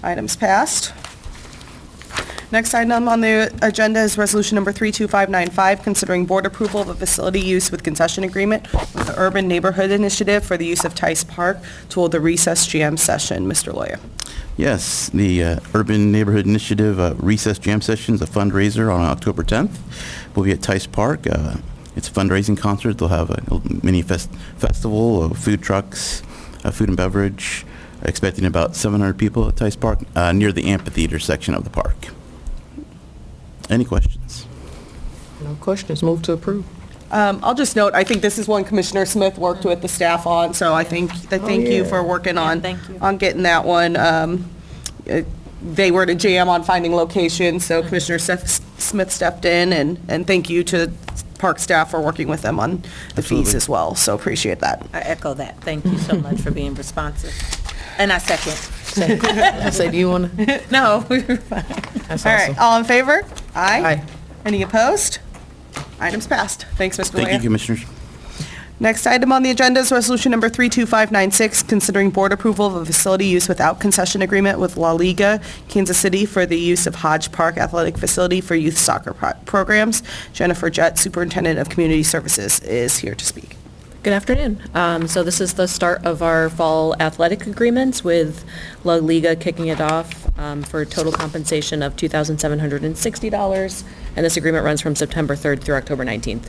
Speaker 1: Items passed. Next item on the agenda is resolution number 32595, considering board approval of a facility use with concession agreement with the Urban Neighborhood Initiative for the use of Tice Park to hold the recess jam session. Mr. Loya.
Speaker 18: Yes, the Urban Neighborhood Initiative Recess Jam Session is a fundraiser on October 10th. We'll be at Tice Park. It's a fundraising concert. They'll have a mini festival of food trucks, food and beverage, expecting about 700 people at Tice Park near the amphitheater section of the park. Any questions?
Speaker 2: No questions. Move to approve.
Speaker 1: I'll just note, I think this is one Commissioner Smith worked with the staff on, so I thank you for working on getting that one. They were to jam on finding locations, so Commissioner Smith stepped in, and thank you to park staff for working with them on the fees as well, so appreciate that.
Speaker 3: I echo that. Thank you so much for being responsive. And I second.
Speaker 2: I say, do you want to?
Speaker 3: No, you're fine.
Speaker 2: That's
Speaker 1: All
Speaker 2: awesome.
Speaker 1: right, all in favor? Aye.
Speaker 2: Aye.
Speaker 1: Any opposed? Items passed. Thanks, Mr.
Speaker 18: Thank you,
Speaker 1: Loya.
Speaker 18: Commissioners.
Speaker 1: Next item on the agenda is resolution number 32596, considering board approval of a facility use without concession agreement with La Liga Kansas City for the use of Hodge Park Athletic Facility for youth soccer programs. Jennifer Jett, Superintendent of Community Services, is here to speak.
Speaker 19: Good afternoon. So this is the start of our fall athletic agreements with La Liga kicking it off for a total compensation of $2,760. And this agreement runs from September 3rd through October 19th.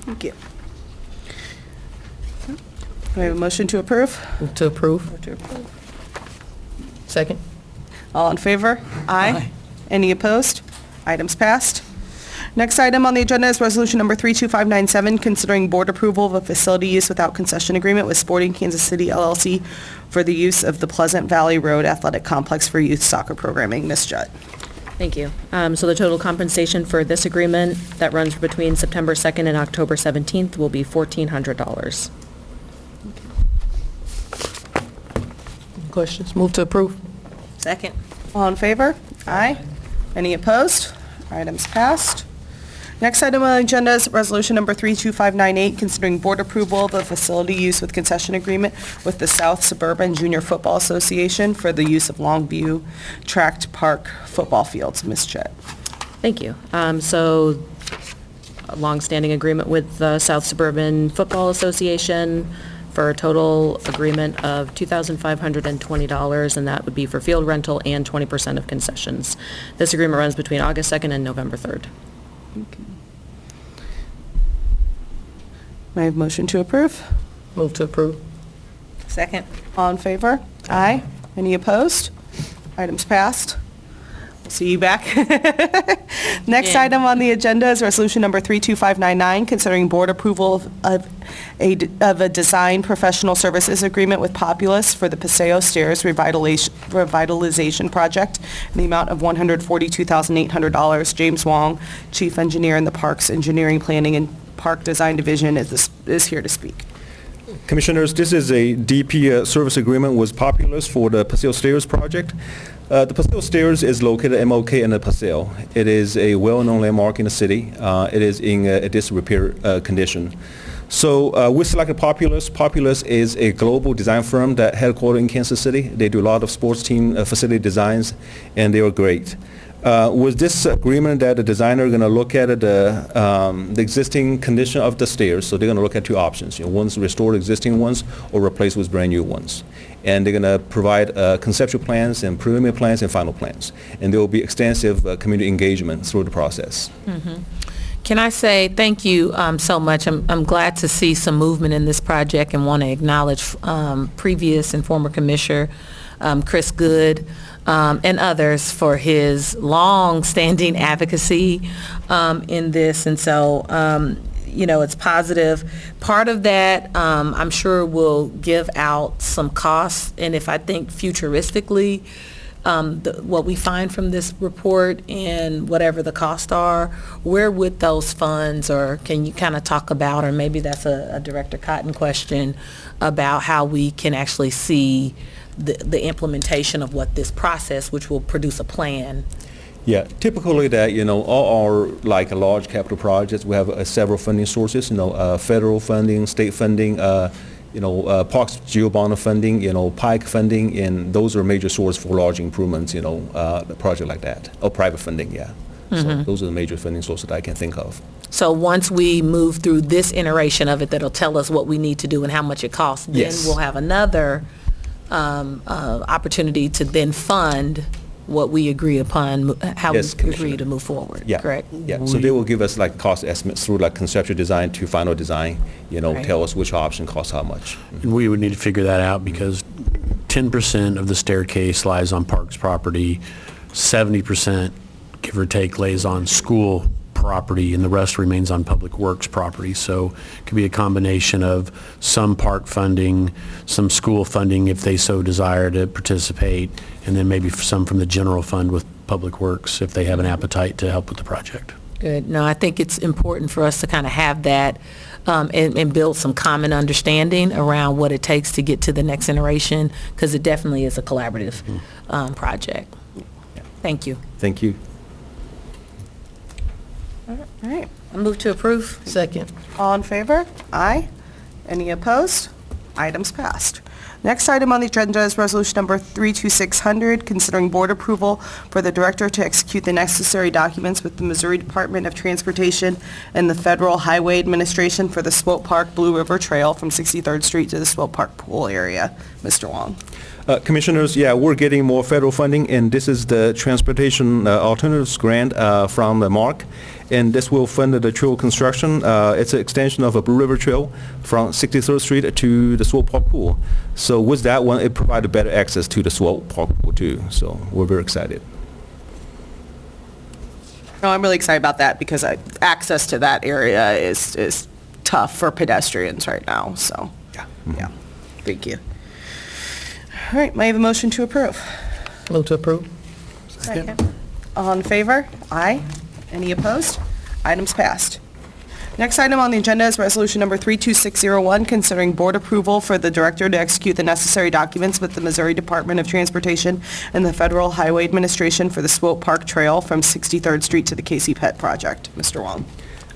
Speaker 1: Thank you. Do I have a motion to approve?
Speaker 2: Move to approve.
Speaker 1: Move to approve.
Speaker 2: Second.
Speaker 1: All in favor? Aye. Any opposed? Items passed. Next item on the agenda is resolution number 32597, considering board approval of a facility use without concession agreement with Sporting Kansas City LLC for the use of the Pleasant Valley Road Athletic Complex for youth soccer programming. Ms. Judd.
Speaker 19: Thank you. So the total compensation for this agreement that runs between September 2nd and October 17th will be $1,400.
Speaker 2: Questions? Move to approve.
Speaker 3: Second.
Speaker 1: All in favor? Aye. Any opposed? Items passed. Next item on the agenda is resolution number 32598, considering board approval of a facility use with concession agreement with the South Suburban Junior Football Association for the use of Longview Tract Park football fields. Ms. Chet.
Speaker 19: Thank you. So a longstanding agreement with the South Suburban Football Association for a total agreement of $2,520, and that would be for field rental and 20% of concessions. This agreement runs between August 2nd and November 3rd.
Speaker 1: Okay. May I have a motion to approve?
Speaker 2: Move to approve.
Speaker 3: Second.
Speaker 1: All in favor? Aye. Any opposed? Items passed. We'll see you back. Next item on the agenda is resolution number 32599, considering board approval of a design professional services agreement with Populous for the Paseo Stairs revitalization project in the amount of $142,800. James Wong, Chief Engineer in the Parks Engineering Planning and Park Design Division, is here to speak.
Speaker 20: Commissioners, this is a DP service agreement with Populous for the Paseo Stairs project. The Paseo Stairs is located at MLK and the Paseo. It is a well-known landmark in the city. It is in a disrepair condition. So we selected Populous. Populous is a global design firm that headquartered in Kansas City. They do a lot of sports team facility designs, and they are great. With this agreement that the designer is going to look at the existing condition of the stairs, so they're going to look at two options. One's restore existing ones or replace with brand new ones. And they're going to provide conceptual plans and preliminary plans and final plans. And there will be extensive community engagement through the process.
Speaker 3: Mm-hmm. Can I say thank you so much? I'm glad to see some movement in this project and want to acknowledge previous and former Commissioner Chris Good and others for his long-standing advocacy in this. And so, it's positive. Part of that, I'm sure, will give out some costs. And if I think futuristically, what we find from this report and whatever the costs are, where would those funds, or can you kind of talk about, or maybe that's a Director Cotton question, about how we can actually see the implementation of what this process, which will produce a plan.
Speaker 20: Yeah, typically that, all our large capital projects, we have several funding sources, federal funding, state funding, Parks GeoBond funding, Pike funding, and those are major sources for large improvements, a project like that, or private funding, yeah. So those are the major funding sources that I can think of.
Speaker 3: So once we move through this iteration of it, that'll tell us what we need to do and how much it costs, then we'll have another opportunity to then fund what we agree upon, how we agree to move forward, correct?
Speaker 20: Yeah, so they will give us cost estimates through conceptual design to final design, tell us which option costs how much.
Speaker 17: We would need to figure that out because 10% of the staircase lies on Parks property, 70%, give or take, lays on school property, and the rest remains on Public Works property. So it could be a combination of some park funding, some school funding if they so desire to participate, and then maybe some from the general fund with Public Works if they have an appetite to help with the project.
Speaker 3: Good. No, I think it's important for us to kind of have that and build some common understanding around what it takes to get to the next iteration, because it definitely is a collaborative project. Thank you.
Speaker 20: Thank you.
Speaker 1: All right.
Speaker 2: I move to approve. Second.
Speaker 1: All in favor? Aye. Any opposed? Items passed. Next item on the agenda is resolution number 32600, considering board approval for the director to execute the necessary documents with the Missouri Department of Transportation and the Federal Highway Administration for the Swope Park Blue River Trail from 63rd Street to the Swope Park Pool area. Mr. Wong.
Speaker 20: Commissioners, we're getting more federal funding, and this is the Transportation Alternatives Grant from the MARC, and this will fund the trail construction. It's an extension of a Blue River Trail from 63rd Street to the Swope Park Pool. So with that one, it provided better access to the Swope Park Pool too, so we're very excited.
Speaker 1: No, I'm really excited about that because access to that area is tough for pedestrians right now, so. Yeah. Thank you. All right, may I have a motion to approve?
Speaker 2: Move to approve.
Speaker 1: Second. All in favor? Aye. Any opposed? Items passed. Next item on the agenda is resolution number 32601, considering board approval for the director to execute the necessary documents with the Missouri Department of Transportation and the Federal Highway Administration for the Swope Park Trail from 63rd Street to the Casey Pet Project. Mr. Wong.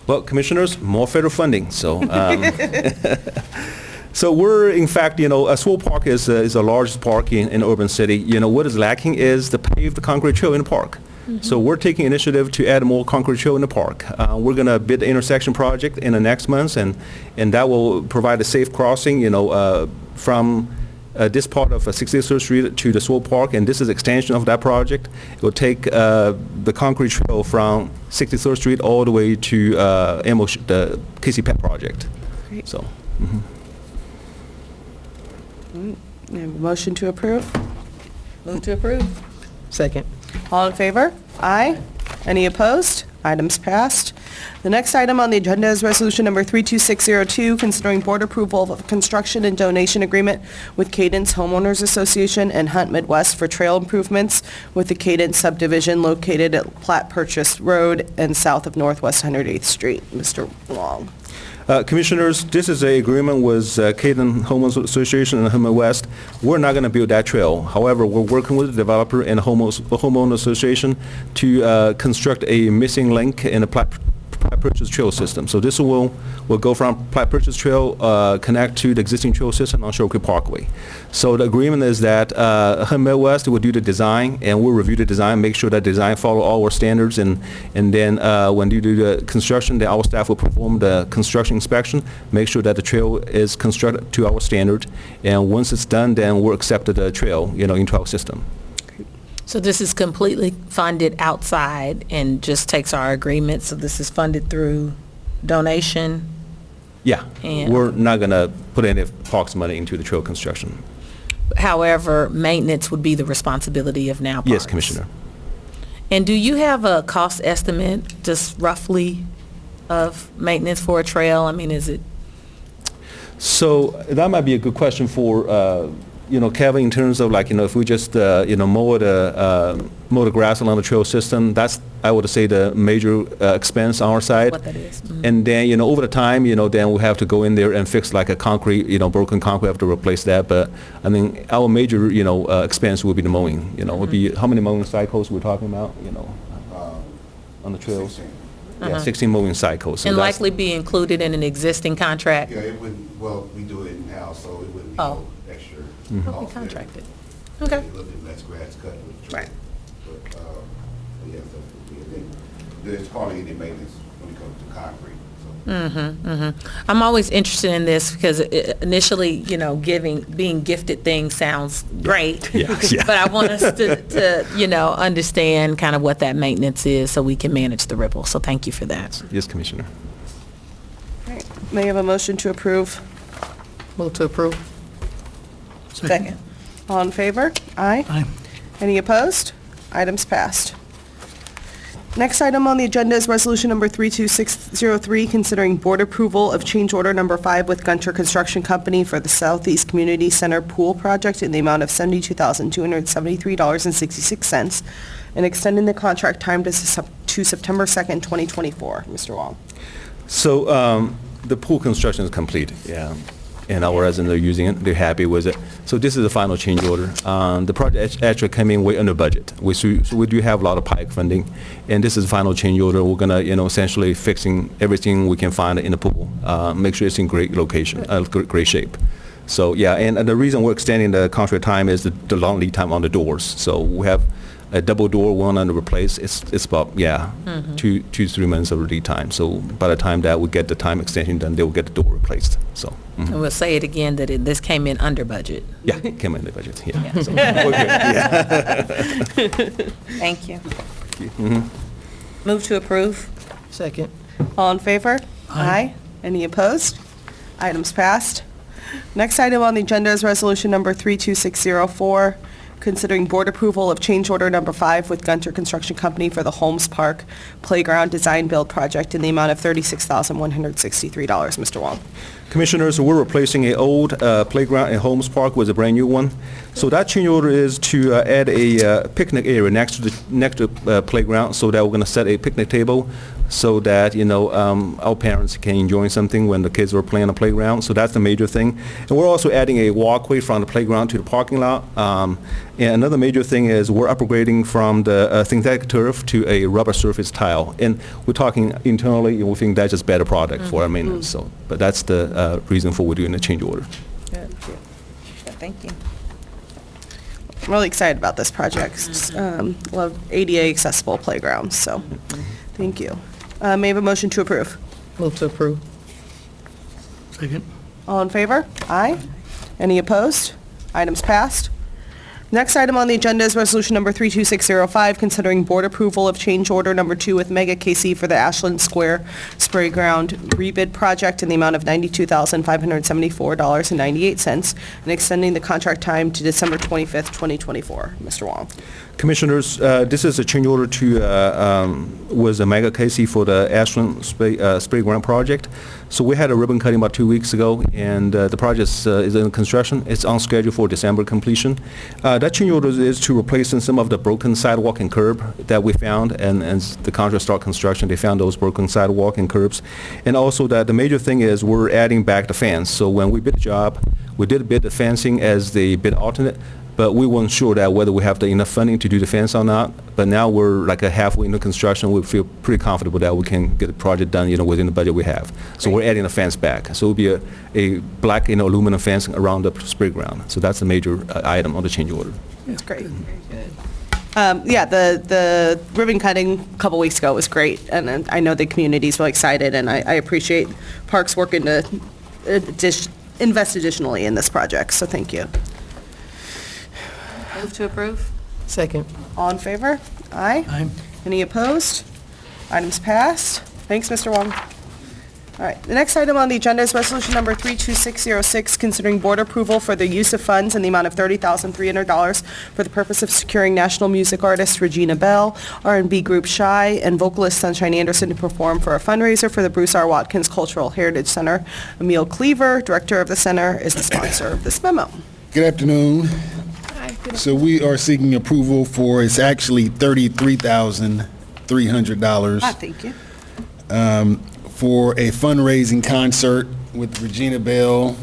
Speaker 20: Well, Commissioners, more federal funding, so. So we're, in fact, Swope Park is the largest park in urban city. What is lacking is the paved concrete trail in the park. So we're taking initiative to add more concrete trail in the park. We're going to bid the intersection project in the next months, and that will provide a safe crossing, from this part of 63rd Street to the Swope Park, and this is extension of that project. It will take the concrete trail from 63rd Street all the way to the Casey Pet Project.
Speaker 1: Great.
Speaker 20: So.
Speaker 1: Motion to approve?
Speaker 2: Move to approve. Second.
Speaker 1: All in favor? Aye. Any opposed? Items passed. The next item on the agenda is resolution number 32602, considering board approval of a construction and donation agreement with Cadence Homeowners Association and Hunt Midwest for trail improvements with the Cadence subdivision located at Platte Purchase Road and south of Northwest 108th Street. Mr. Long.
Speaker 20: Commissioners, this is an agreement with Cadence Homeowners Association and Hunt West. We're not going to build that trail. However, we're working with the developer and the homeowner association to construct a missing link in the Platte Purchase Trail system. So this will go from Platte Purchase Trail, connect to the existing trail system on Cherokee Parkway. So the agreement is that Hunt Midwest will do the design, and we'll review the design, make sure that design follow all our standards, and then when you do the construction, then our staff will perform the construction inspection, make sure that the trail is constructed to our standard, and once it's done, then we'll accept the trail, into our system.
Speaker 3: So this is completely funded outside and just takes our agreement, so this is funded through donation?
Speaker 20: Yeah,
Speaker 3: And-
Speaker 20: we're not going to put any parks money into the trail construction.
Speaker 3: However, maintenance would be the responsibility of Now Parks?
Speaker 20: Yes, Commissioner.
Speaker 3: And do you have a cost estimate, just roughly, of maintenance for a trail? I mean, is it?
Speaker 20: So that might be a good question for, Kevin, in terms of like, if we just, mow the grass along the trail system, that's, I would say, the major expense on our side.
Speaker 3: What that is. Mhm.
Speaker 20: And then, over the time, then we have to go in there and fix like a concrete, broken concrete, have to replace that. But I mean, our major, expense would be the mowing, would be, how many mowing cycles we're talking about, on the trails?
Speaker 14: 16.
Speaker 20: Yeah, 16 mowing cycles. So
Speaker 3: And
Speaker 20: that's-
Speaker 3: likely be included in an existing contract?
Speaker 14: Yeah, it wouldn't, well, we do it in-house, so it wouldn't be
Speaker 3: Oh.
Speaker 14: no extra
Speaker 20: Mhm.
Speaker 3: Will be
Speaker 14: cost there.
Speaker 3: contracted.
Speaker 14: A
Speaker 3: Okay.
Speaker 14: little bit less grass cut with the tree.
Speaker 3: Right.
Speaker 14: But, yeah, so, there's hardly any maintenance when it comes to concrete, so.
Speaker 3: I'm always interested in this because initially, being gifted things sounds great.
Speaker 20: Yeah, yeah.
Speaker 3: But I want us to, understand kind of what that maintenance is so we can manage the ripple. So thank you for that.
Speaker 20: Yes, Commissioner.
Speaker 1: All right. May I have a motion to approve?
Speaker 2: Move to approve.
Speaker 1: Second. All in favor? Aye.
Speaker 8: Aye.
Speaker 1: Any opposed? Items passed. Next item on the agenda is resolution number 32603, considering board approval of change order number 5 with Gunter Construction Company for the Southeast Community Center Pool Project in the amount of $72,273.66, and extending the contract time to September 2nd, 2024. Mr. Wong.
Speaker 20: So the pool construction is complete, yeah, and our residents are using it, they're happy with it. So this is the final change order. The project actually came in way under budget. So we do have a lot of PIKE funding, and this is the final change order. We're gonna, essentially fixing everything we can find in the pool, make sure it's in great location, great shape. So yeah, and the reason we're extending the contract time is the long lead time on the doors. So we have a double door, one under replace. It's about 2 to 3 months of lead time. So by the time that we get the time extension done, they will get the door replaced. So
Speaker 3: And we'll say it again that this came in under budget.
Speaker 20: yeah, came in the budget. Yeah.
Speaker 3: Yeah.
Speaker 20: So, we're good. Yeah.
Speaker 3: Thank you.
Speaker 20: Mhm.
Speaker 3: Move to approve.
Speaker 2: Second.
Speaker 1: All in favor? Aye. Any opposed? Items passed. Next item on the agenda is resolution number 32604, considering board approval of change order number 5 with Gunter Construction Company for the Holmes Park Playground Design Build Project in the amount of $36,163. Mr. Wong.
Speaker 20: Commissioners, we're replacing an old playground at Holmes Park with a brand-new one. So that change order is to add a picnic area next to the playground, so that we're going to set a picnic table so that, our parents can enjoy something when the kids are playing on the playground. So that's the major thing. And we're also adding a walkway from the playground to the parking lot. And another major thing is we're upgrading from the synthetic turf to a rubber surface tile. And we're talking internally, we think that's just better product for our maintenance. So, but that's the reason for we're doing the change order.
Speaker 3: Good. Thank you.
Speaker 1: I'm really excited about this project. Love ADA accessible playgrounds, so thank you. May I have a motion to approve?
Speaker 2: Move to approve.
Speaker 8: Second.
Speaker 1: All in favor? Aye. Any opposed? Items passed. Next item on the agenda is resolution number 32605, considering board approval of change order number 2 with Mega KC for the Ashland Square Spray Ground rebid project in the amount of $92,574.98, and extending the contract time to December 25th, 2024. Mr. Wong.
Speaker 20: Commissioners, this is a change order to with the Mega KC for the Ashland Spray Ground project. So we had a ribbon cutting about 2 weeks ago, and the project is in construction. It's on schedule for December completion. That change order is to replacing some of the broken sidewalk and curb that we found, and as the contract start construction, they found those broken sidewalk and curbs. And also that the major thing is we're adding back the fence. So when we bid the job, we did bid the fencing as the bid alternate, but we weren't sure that whether we have enough funding to do the fence or not. But now we're like a halfway into construction. We feel pretty comfortable that we can get the project done, within the budget we have. So we're adding a fence back. So it'll be a black, aluminum fence around the spray ground. So that's the major item on the change order.
Speaker 1: That's great. Very good. Yeah, the ribbon cutting a couple weeks ago was great, and I know the community's really excited, and I appreciate Parks working to invest additionally in this project, so thank you.
Speaker 3: Move to approve.
Speaker 2: Second.
Speaker 1: All in favor? Aye.
Speaker 2: Aye.
Speaker 1: Any opposed? Items passed. Thanks, Mr. Wong. All right, the next item on the agenda is resolution number 32606, considering board approval for the use of funds in the amount of $30,300 for the purpose of securing national music artist Regina Bell, R&B group Shy, and vocalist Sunshine Anderson to perform for a fundraiser for the Bruce R. Watkins Cultural Heritage Center. Emil Cleaver, director of the center, is the sponsor of this memo.
Speaker 21: Good afternoon. So we are seeking approval for, it's actually $33,300.
Speaker 1: Thank you.
Speaker 21: For a fundraising concert with Regina Bell,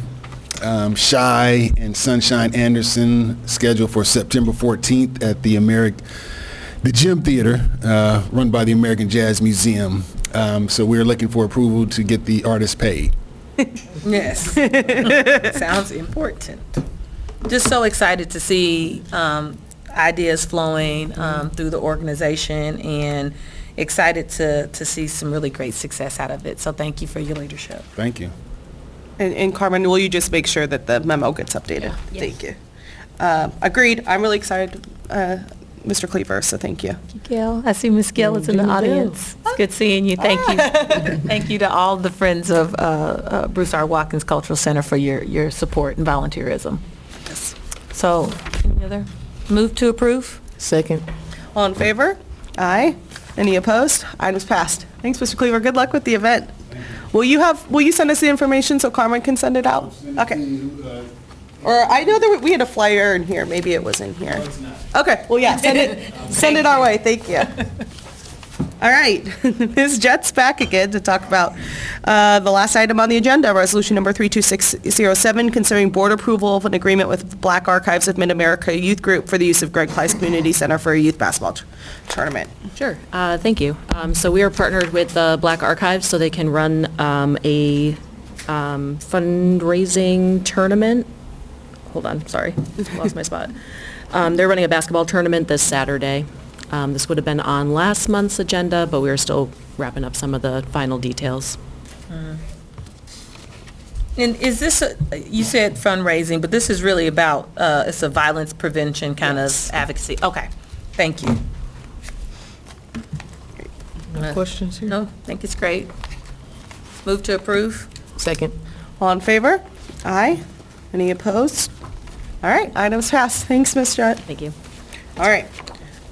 Speaker 21: Shy, and Sunshine Anderson, scheduled for September 14th at the Gym Theater, run by the American Jazz Museum. So we're looking for approval to get the artist paid.
Speaker 3: Yes. Sounds important. Just so excited to see ideas flowing through the organization, and excited to see some really great success out of it. So thank you for your leadership.
Speaker 21: Thank you.
Speaker 1: And Carmen, will you just make sure that the memo gets updated?
Speaker 19: Yeah.
Speaker 1: Thank you. Agreed. I'm really excited, Mr. Cleaver, so thank you.
Speaker 19: Gail, I see Miss Gail is in the audience. It's good seeing you. Thank you.
Speaker 3: Thank you to all the friends of Bruce R. Watkins Cultural Center for your support and volunteerism.
Speaker 1: Yes.
Speaker 3: So, any other? Move to approve?
Speaker 2: Second.
Speaker 1: All in favor? Aye. Any opposed? Items passed. Thanks, Mr. Cleaver. Good luck with the event. Will you send us the information so Carmen can send it out? Okay. Or I know that we had a flyer in here. Maybe it was in here. Okay. Well, yeah, send it our way. Thank you. All right. Ms. Jett's back again to talk about the last item on the agenda, resolution number 32607, considering board approval of an agreement with Black Archives of Mid-America Youth Group for the use of Greg Price Community Center for a youth basketball tournament.
Speaker 19: Sure. Thank you. So we are partnered with the Black Archives so they can run a fundraising tournament. Hold on, sorry, lost my spot. They're running a basketball tournament this Saturday. This would have been on last month's agenda, but we are still wrapping up some of the final details.
Speaker 3: And is this, you said fundraising, but this is really about, it's a violence prevention kind of advocacy. Okay, thank you.
Speaker 2: No questions here?
Speaker 3: No, I think it's great. Move to approve?
Speaker 2: Second.
Speaker 1: All in favor? Aye. Any opposed? All right, items passed. Thanks, Ms. Jett.
Speaker 19: Thank you.
Speaker 1: All right.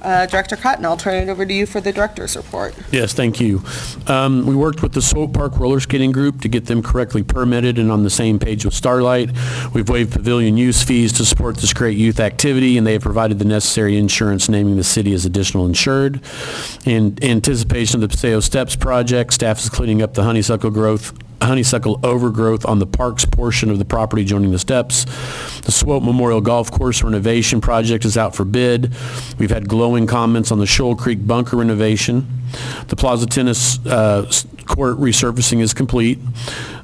Speaker 1: Director Cotton, I'll turn it over to you for the director's report.
Speaker 17: Yes, thank you. We worked with the Swope Park Roller Skating Group to get them correctly permitted and on the same page with Starlight. We've waived pavilion use fees to support this great youth activity, and they have provided the necessary insurance, naming the city as additional insured. In anticipation of the Paseo Steps project, staff is cleaning up the honeysuckle overgrowth on the parks portion of the property joining the steps. The Swope Memorial Golf Course renovation project is out for bid. We've had glowing comments on the Shoal Creek bunker renovation. The Plaza Tennis Court resurfacing is complete.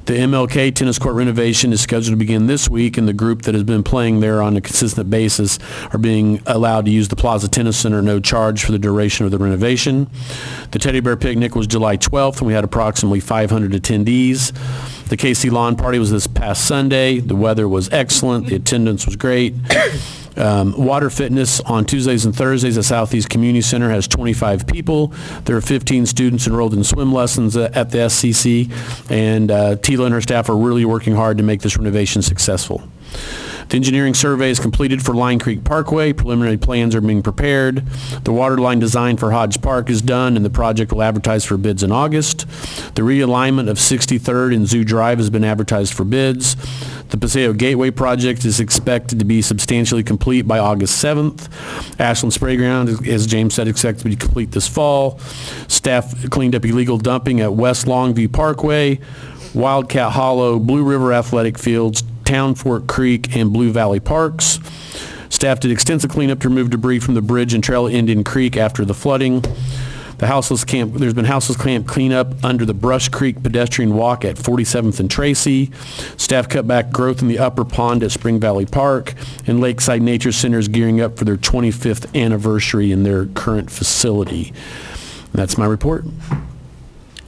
Speaker 17: The MLK Tennis Court renovation is scheduled to begin this week, and the group that has been playing there on a consistent basis are being allowed to use the Plaza Tennis Center no charge for the duration of the renovation. The Teddy Bear Picnic was July 12th, and we had approximately 500 attendees. The KC Lawn Party was this past Sunday. The weather was excellent. The attendance was great. Water Fitness on Tuesdays and Thursdays at Southeast Community Center has 25 people. There are 15 students enrolled in swim lessons at the SCC, and Tila and her staff are really working hard to make this renovation successful. The engineering survey is completed for Line Creek Parkway. Preliminary plans are being prepared. The water line design for Hodge Park is done, and the project will advertise for bids in August. The realignment of 63rd and Zoo Drive has been advertised for bids. The Paseo Gateway project is expected to be substantially complete by August 7th. Ashland Sprayground, as James said, expected to be complete this fall. Staff cleaned up illegal dumping at West Longview Parkway, Wildcat Hollow, Blue River Athletic Fields, Town Fork Creek, and Blue Valley Parks. Staff did extensive cleanup to remove debris from the bridge and trail at Indian Creek after the flooding. There's been houseless camp cleanup under the Brush Creek pedestrian walk at 47th and Tracy. Staff cut back growth in the upper pond at Spring Valley Park, and Lakeside Nature Center is gearing up for their 25th anniversary in their current facility. That's my report.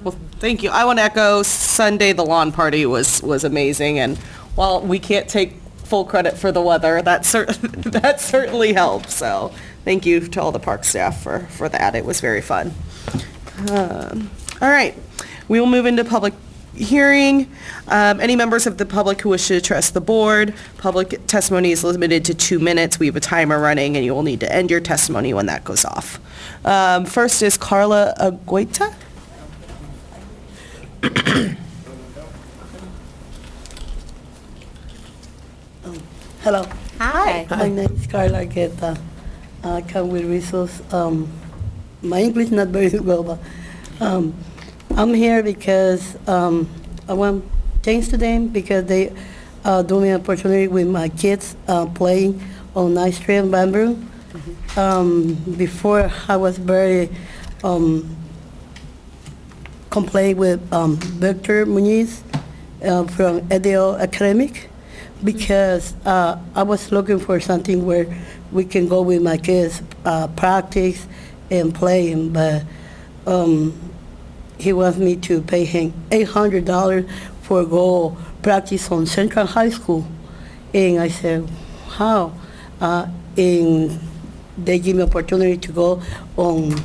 Speaker 1: Well, thank you. I want to echo Sunday, the lawn party was amazing, and while we can't take full credit for the weather, that certainly helped. So thank you to all the park staff for that. It was very fun. All right, we will move into public hearing. Any members of the public who wish to address the board, public testimony is limited to 2 minutes. We have a timer running, and you will need to end your testimony when that goes off. First is Carla Aguita.
Speaker 4: Hello.
Speaker 1: Hi.
Speaker 4: My name is Carla Aguita. I come with resource. My English not very well, but I'm here because I want thanks to them because they do me an opportunity with my kids playing on Nice Trail Bamboo. Before I was very complain with Victor Muniz from EDO Academic because I was looking for something where we can go with my kids, practice and playing, but he wants me to pay him $800 for go practice on Central High School. And I said, how? And they give me opportunity to go on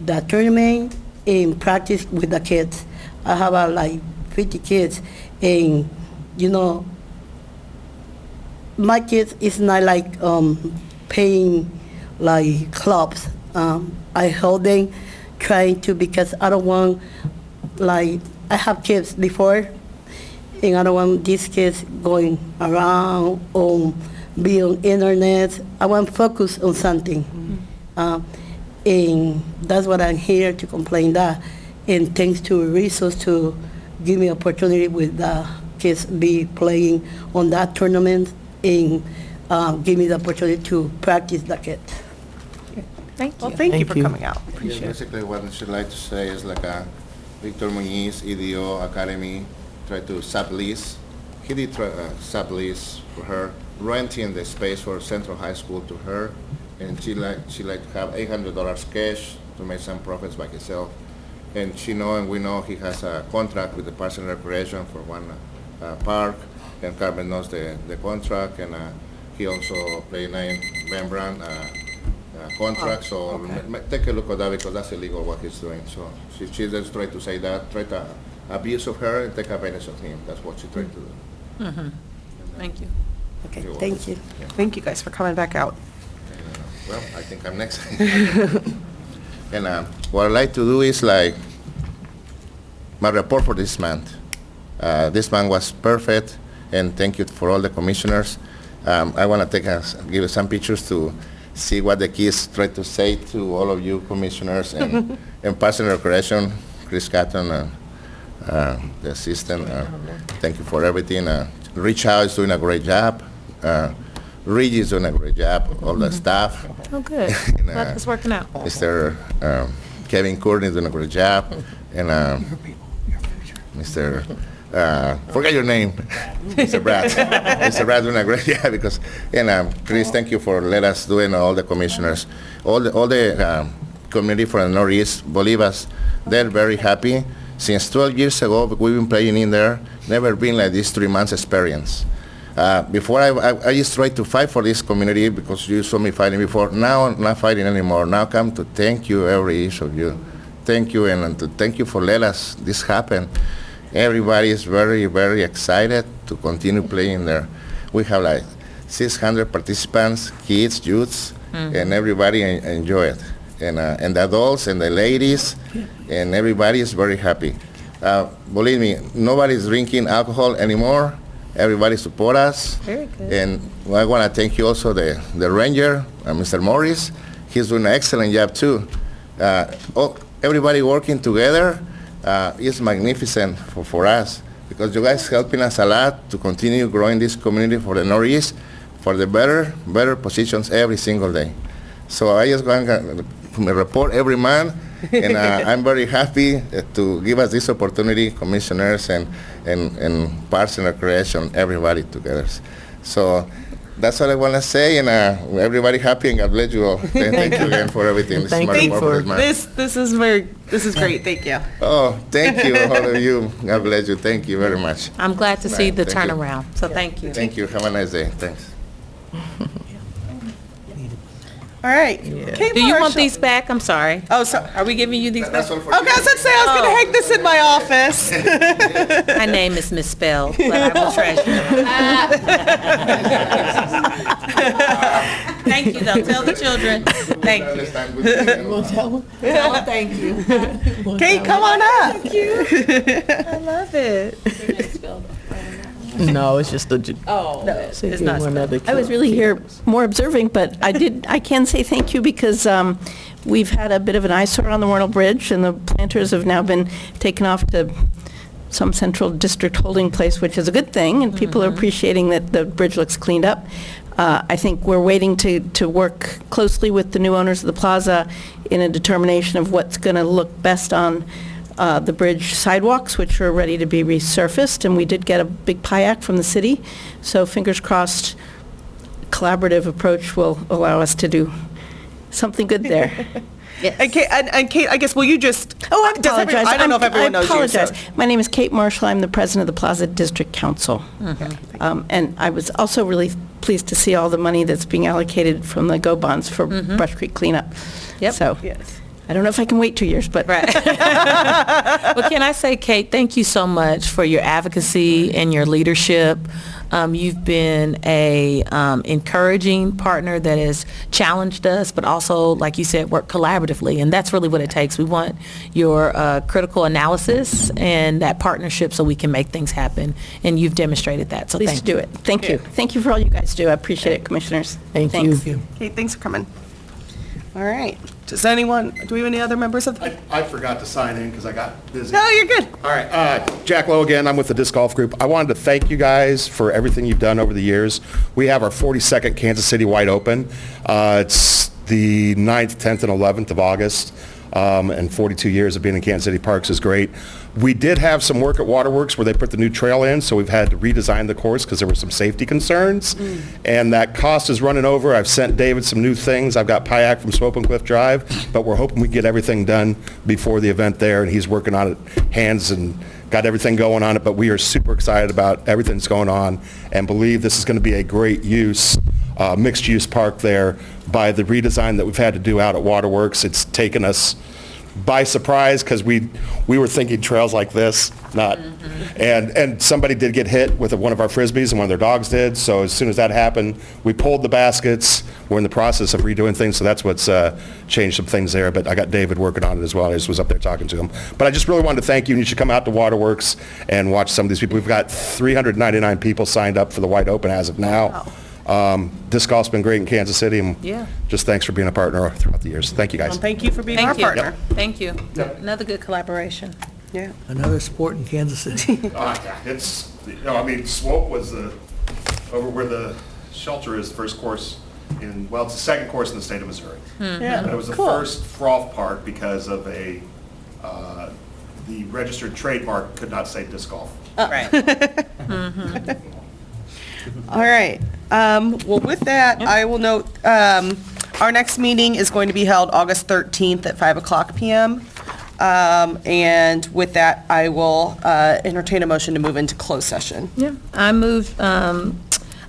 Speaker 4: the tournament and practice with the kids. I have like 50 kids, and my kids is not like paying like clubs. I help them trying to because I don't want like I have kids before, and I don't want these kids going around or be on internet. I want to focus on something. And that's what I'm here to complain that. And thanks to resource to give me opportunity with the kids be playing on that tournament and give me the opportunity to practice the kids.
Speaker 1: Thank you. Well, thank you for coming out.
Speaker 22: Yeah,
Speaker 1: Appreciate it.
Speaker 22: basically what I should like to say is like Victor Muñiz, EDO Academy, tried to sublease. He did try sublease for her, renting the space for Central High School to her, and she like to have $800 cash to make some profits by himself. And we know he has a contract with the Parks and Recreation for one park, and Carmen knows the contract, and he also played in Rembrandt contract, so take a look at that because that's illegal what he's doing. So she just tried to say that, tried to abuse of her and take advantage of him. That's what she tried to do.
Speaker 3: Mm-hmm. Thank you.
Speaker 1: Okay,
Speaker 22: You're
Speaker 1: thank you. Thank you guys for coming back out.
Speaker 22: Well, I think I'm next. And what I'd like to do is like my report for this month. This month was perfect, and thank you for all the commissioners. I want to give you some pictures to see what the kids try to say to all of you commissioners and Parks and Recreation, Chris Catton, the assistant. Thank you for everything. Rich Howe is doing a great job. Reggie is doing a great job, all the staff.
Speaker 3: Oh, good. Glad it's working out.
Speaker 22: Mr. Kevin Courtney is doing a great job. And Mr. Forget your name, Mr. Brad. Mr. Brad doing a great job because, Chris, thank you for letting us do it, all the commissioners. All the community from the Northeast, believe us, they're very happy. Since 12 years ago, we've been playing in there, never been like this 3 months experience. Before I used to try to fight for this community because you saw me fighting before. Now I'm not fighting anymore. Now come to thank you, every each of you. Thank you, and to thank you for letting us this happen. Everybody is very, very excited to continue playing there. We have like 600 participants, kids, youths, and everybody enjoy it. And the adults and the ladies, and everybody is very happy. Believe me, nobody's drinking alcohol anymore. Everybody support us.
Speaker 3: Very good.
Speaker 22: And I want to thank you also the ranger, Mr. Morris. He's doing an excellent job too. Everybody working together is magnificent for us because you guys helping us a lot to continue growing this community for the Northeast, for the better positions every single day. So I just going to report every month, and I'm very happy to give us this opportunity, commissioners and Parks and Recreation, everybody together. So that's all I want to say, and everybody happy, and God bless you all. Thank you again for everything.
Speaker 1: Thank you for this. This is great. Thank you.
Speaker 22: Oh, thank you, all of you. God bless you. Thank you very much.
Speaker 3: I'm glad to see the
Speaker 22: Thank you.
Speaker 3: turnaround, so thank you.
Speaker 22: Thank you. Have a nice day. Thanks.
Speaker 1: All right. Kate
Speaker 3: Do you want
Speaker 1: Marshall.
Speaker 3: these back? I'm sorry.
Speaker 1: Oh, so,
Speaker 3: Are we giving you these back?
Speaker 1: okay, I was going to say I was going to hang this in my office.
Speaker 3: My name is misspelled, but I will treasure it. Thank you, though. Tell the children. Thank you.
Speaker 2: Tell them thank you.
Speaker 1: Kate, come on up. Thank you. I love it.
Speaker 2: No, it's just a.
Speaker 19: Oh, no,
Speaker 2: it's not.
Speaker 5: I was really here more observing, but I can say thank you because we've had a bit of an eyesore on the Warnell Bridge, and the planters have now been taken off to some central district holding place, which is a good thing, and people are appreciating that the bridge looks cleaned up. I think we're waiting to work closely with the new owners of the plaza in a determination of what's going to look best on the bridge sidewalks, which are ready to be resurfaced, and we did get a big PIAC from the city, so fingers crossed, collaborative approach will allow us to do something good there.
Speaker 1: Yes. And Kate, I guess, will you just...
Speaker 5: Oh, I apologize.
Speaker 1: I don't know if everyone knows you.
Speaker 5: I apologize.
Speaker 1: So.
Speaker 5: My name is Kate Marshall. I'm the president of the Plaza District Council. And I was also really pleased to see all the money that's being allocated from the GO bonds for Brush Creek cleanup.
Speaker 3: Yep.
Speaker 5: So I don't know if I can wait 2 years, but...
Speaker 3: Right. Well, can I say, Kate, thank you so much for your advocacy and your leadership. You've been a encouraging partner that has challenged us, but also, like you said, work collaboratively, and that's really what it takes. We want your critical analysis and that partnership so we can make things happen, and you've demonstrated that, so
Speaker 5: Please
Speaker 3: thank
Speaker 5: do
Speaker 3: you.
Speaker 5: it. Thank you. Thank you for all you guys do. I appreciate it, commissioners.
Speaker 2: Thanks.
Speaker 1: Kate, thanks for coming. All right. Do we have any other members of the...
Speaker 12: I forgot to sign in because I got busy.
Speaker 1: No, you're good.
Speaker 12: All right, Jack Lowe again. I'm with the Disc Golf Group. I wanted to thank you guys for everything you've done over the years. We have our 42nd Kansas City Wide Open. It's the 9th, 10th, and 11th of August. And 42 years of being in Kansas City Parks is great. We did have some work at Waterworks where they put the new trail in, so we've had to redesign the course because there were some safety concerns. And that cost is running over. I've sent David some new things. I've got PIAC from Swope and Cliff Drive, but we're hoping we get everything done before the event there, and he's working on it hands and got everything going on it, but we are super excited about everything that's going on and believe this is going to be a great use, mixed-use park there by the redesign that we've had to do out at Waterworks. It's taken us by surprise because we were thinking trails like this, not, and somebody did get hit with one of our Frisbees and one of their dogs did, so as soon as that happened, we pulled the baskets. We're in the process of redoing things, so that's what's changed some things there, but I got David working on it as well. I just was up there talking to him. But I just really wanted to thank you, and you should come out to Waterworks and watch some of these people. We've got 399 people signed up for the Wide Open as of now. Disc golf's been great in Kansas City, and just thanks for being a partner throughout the years. Thank you, guys.
Speaker 1: Well, thank you for being our partner.
Speaker 3: Thank you. Another good collaboration.
Speaker 1: Yeah.
Speaker 8: Another sport in Kansas City.
Speaker 12: It's, I mean, Swope was over where the shelter is, the first course it's the second course in the state of Missouri.
Speaker 1: Yeah.
Speaker 12: But it was the first froth park because of the registered trademark could not say disc golf.
Speaker 3: Right.
Speaker 1: All right. Well, with that, I will note our next meeting is going to be held August 13th at 5:00 p.m. And with that, I will entertain a motion to move into closed session.
Speaker 3: Yeah,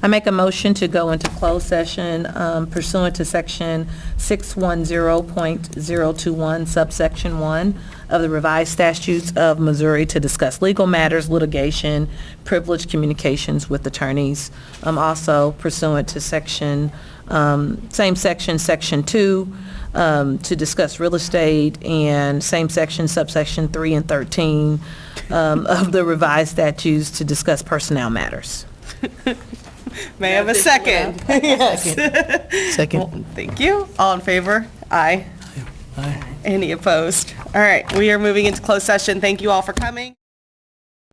Speaker 3: I make a motion to go into closed session pursuant to section 610.021 subsection 1 of the revised statutes of Missouri to discuss legal matters, litigation, privileged communications with attorneys. Also pursuant to section, same section, section 2, to discuss real estate, and same section, subsection 3 and 13 of the revised statutes to discuss personnel matters.
Speaker 1: May I have a second? Yes.
Speaker 2: Second.
Speaker 1: Well, thank you. All in favor? Aye. Aye. Any opposed? All right, we are moving into closed session. Thank you all for coming.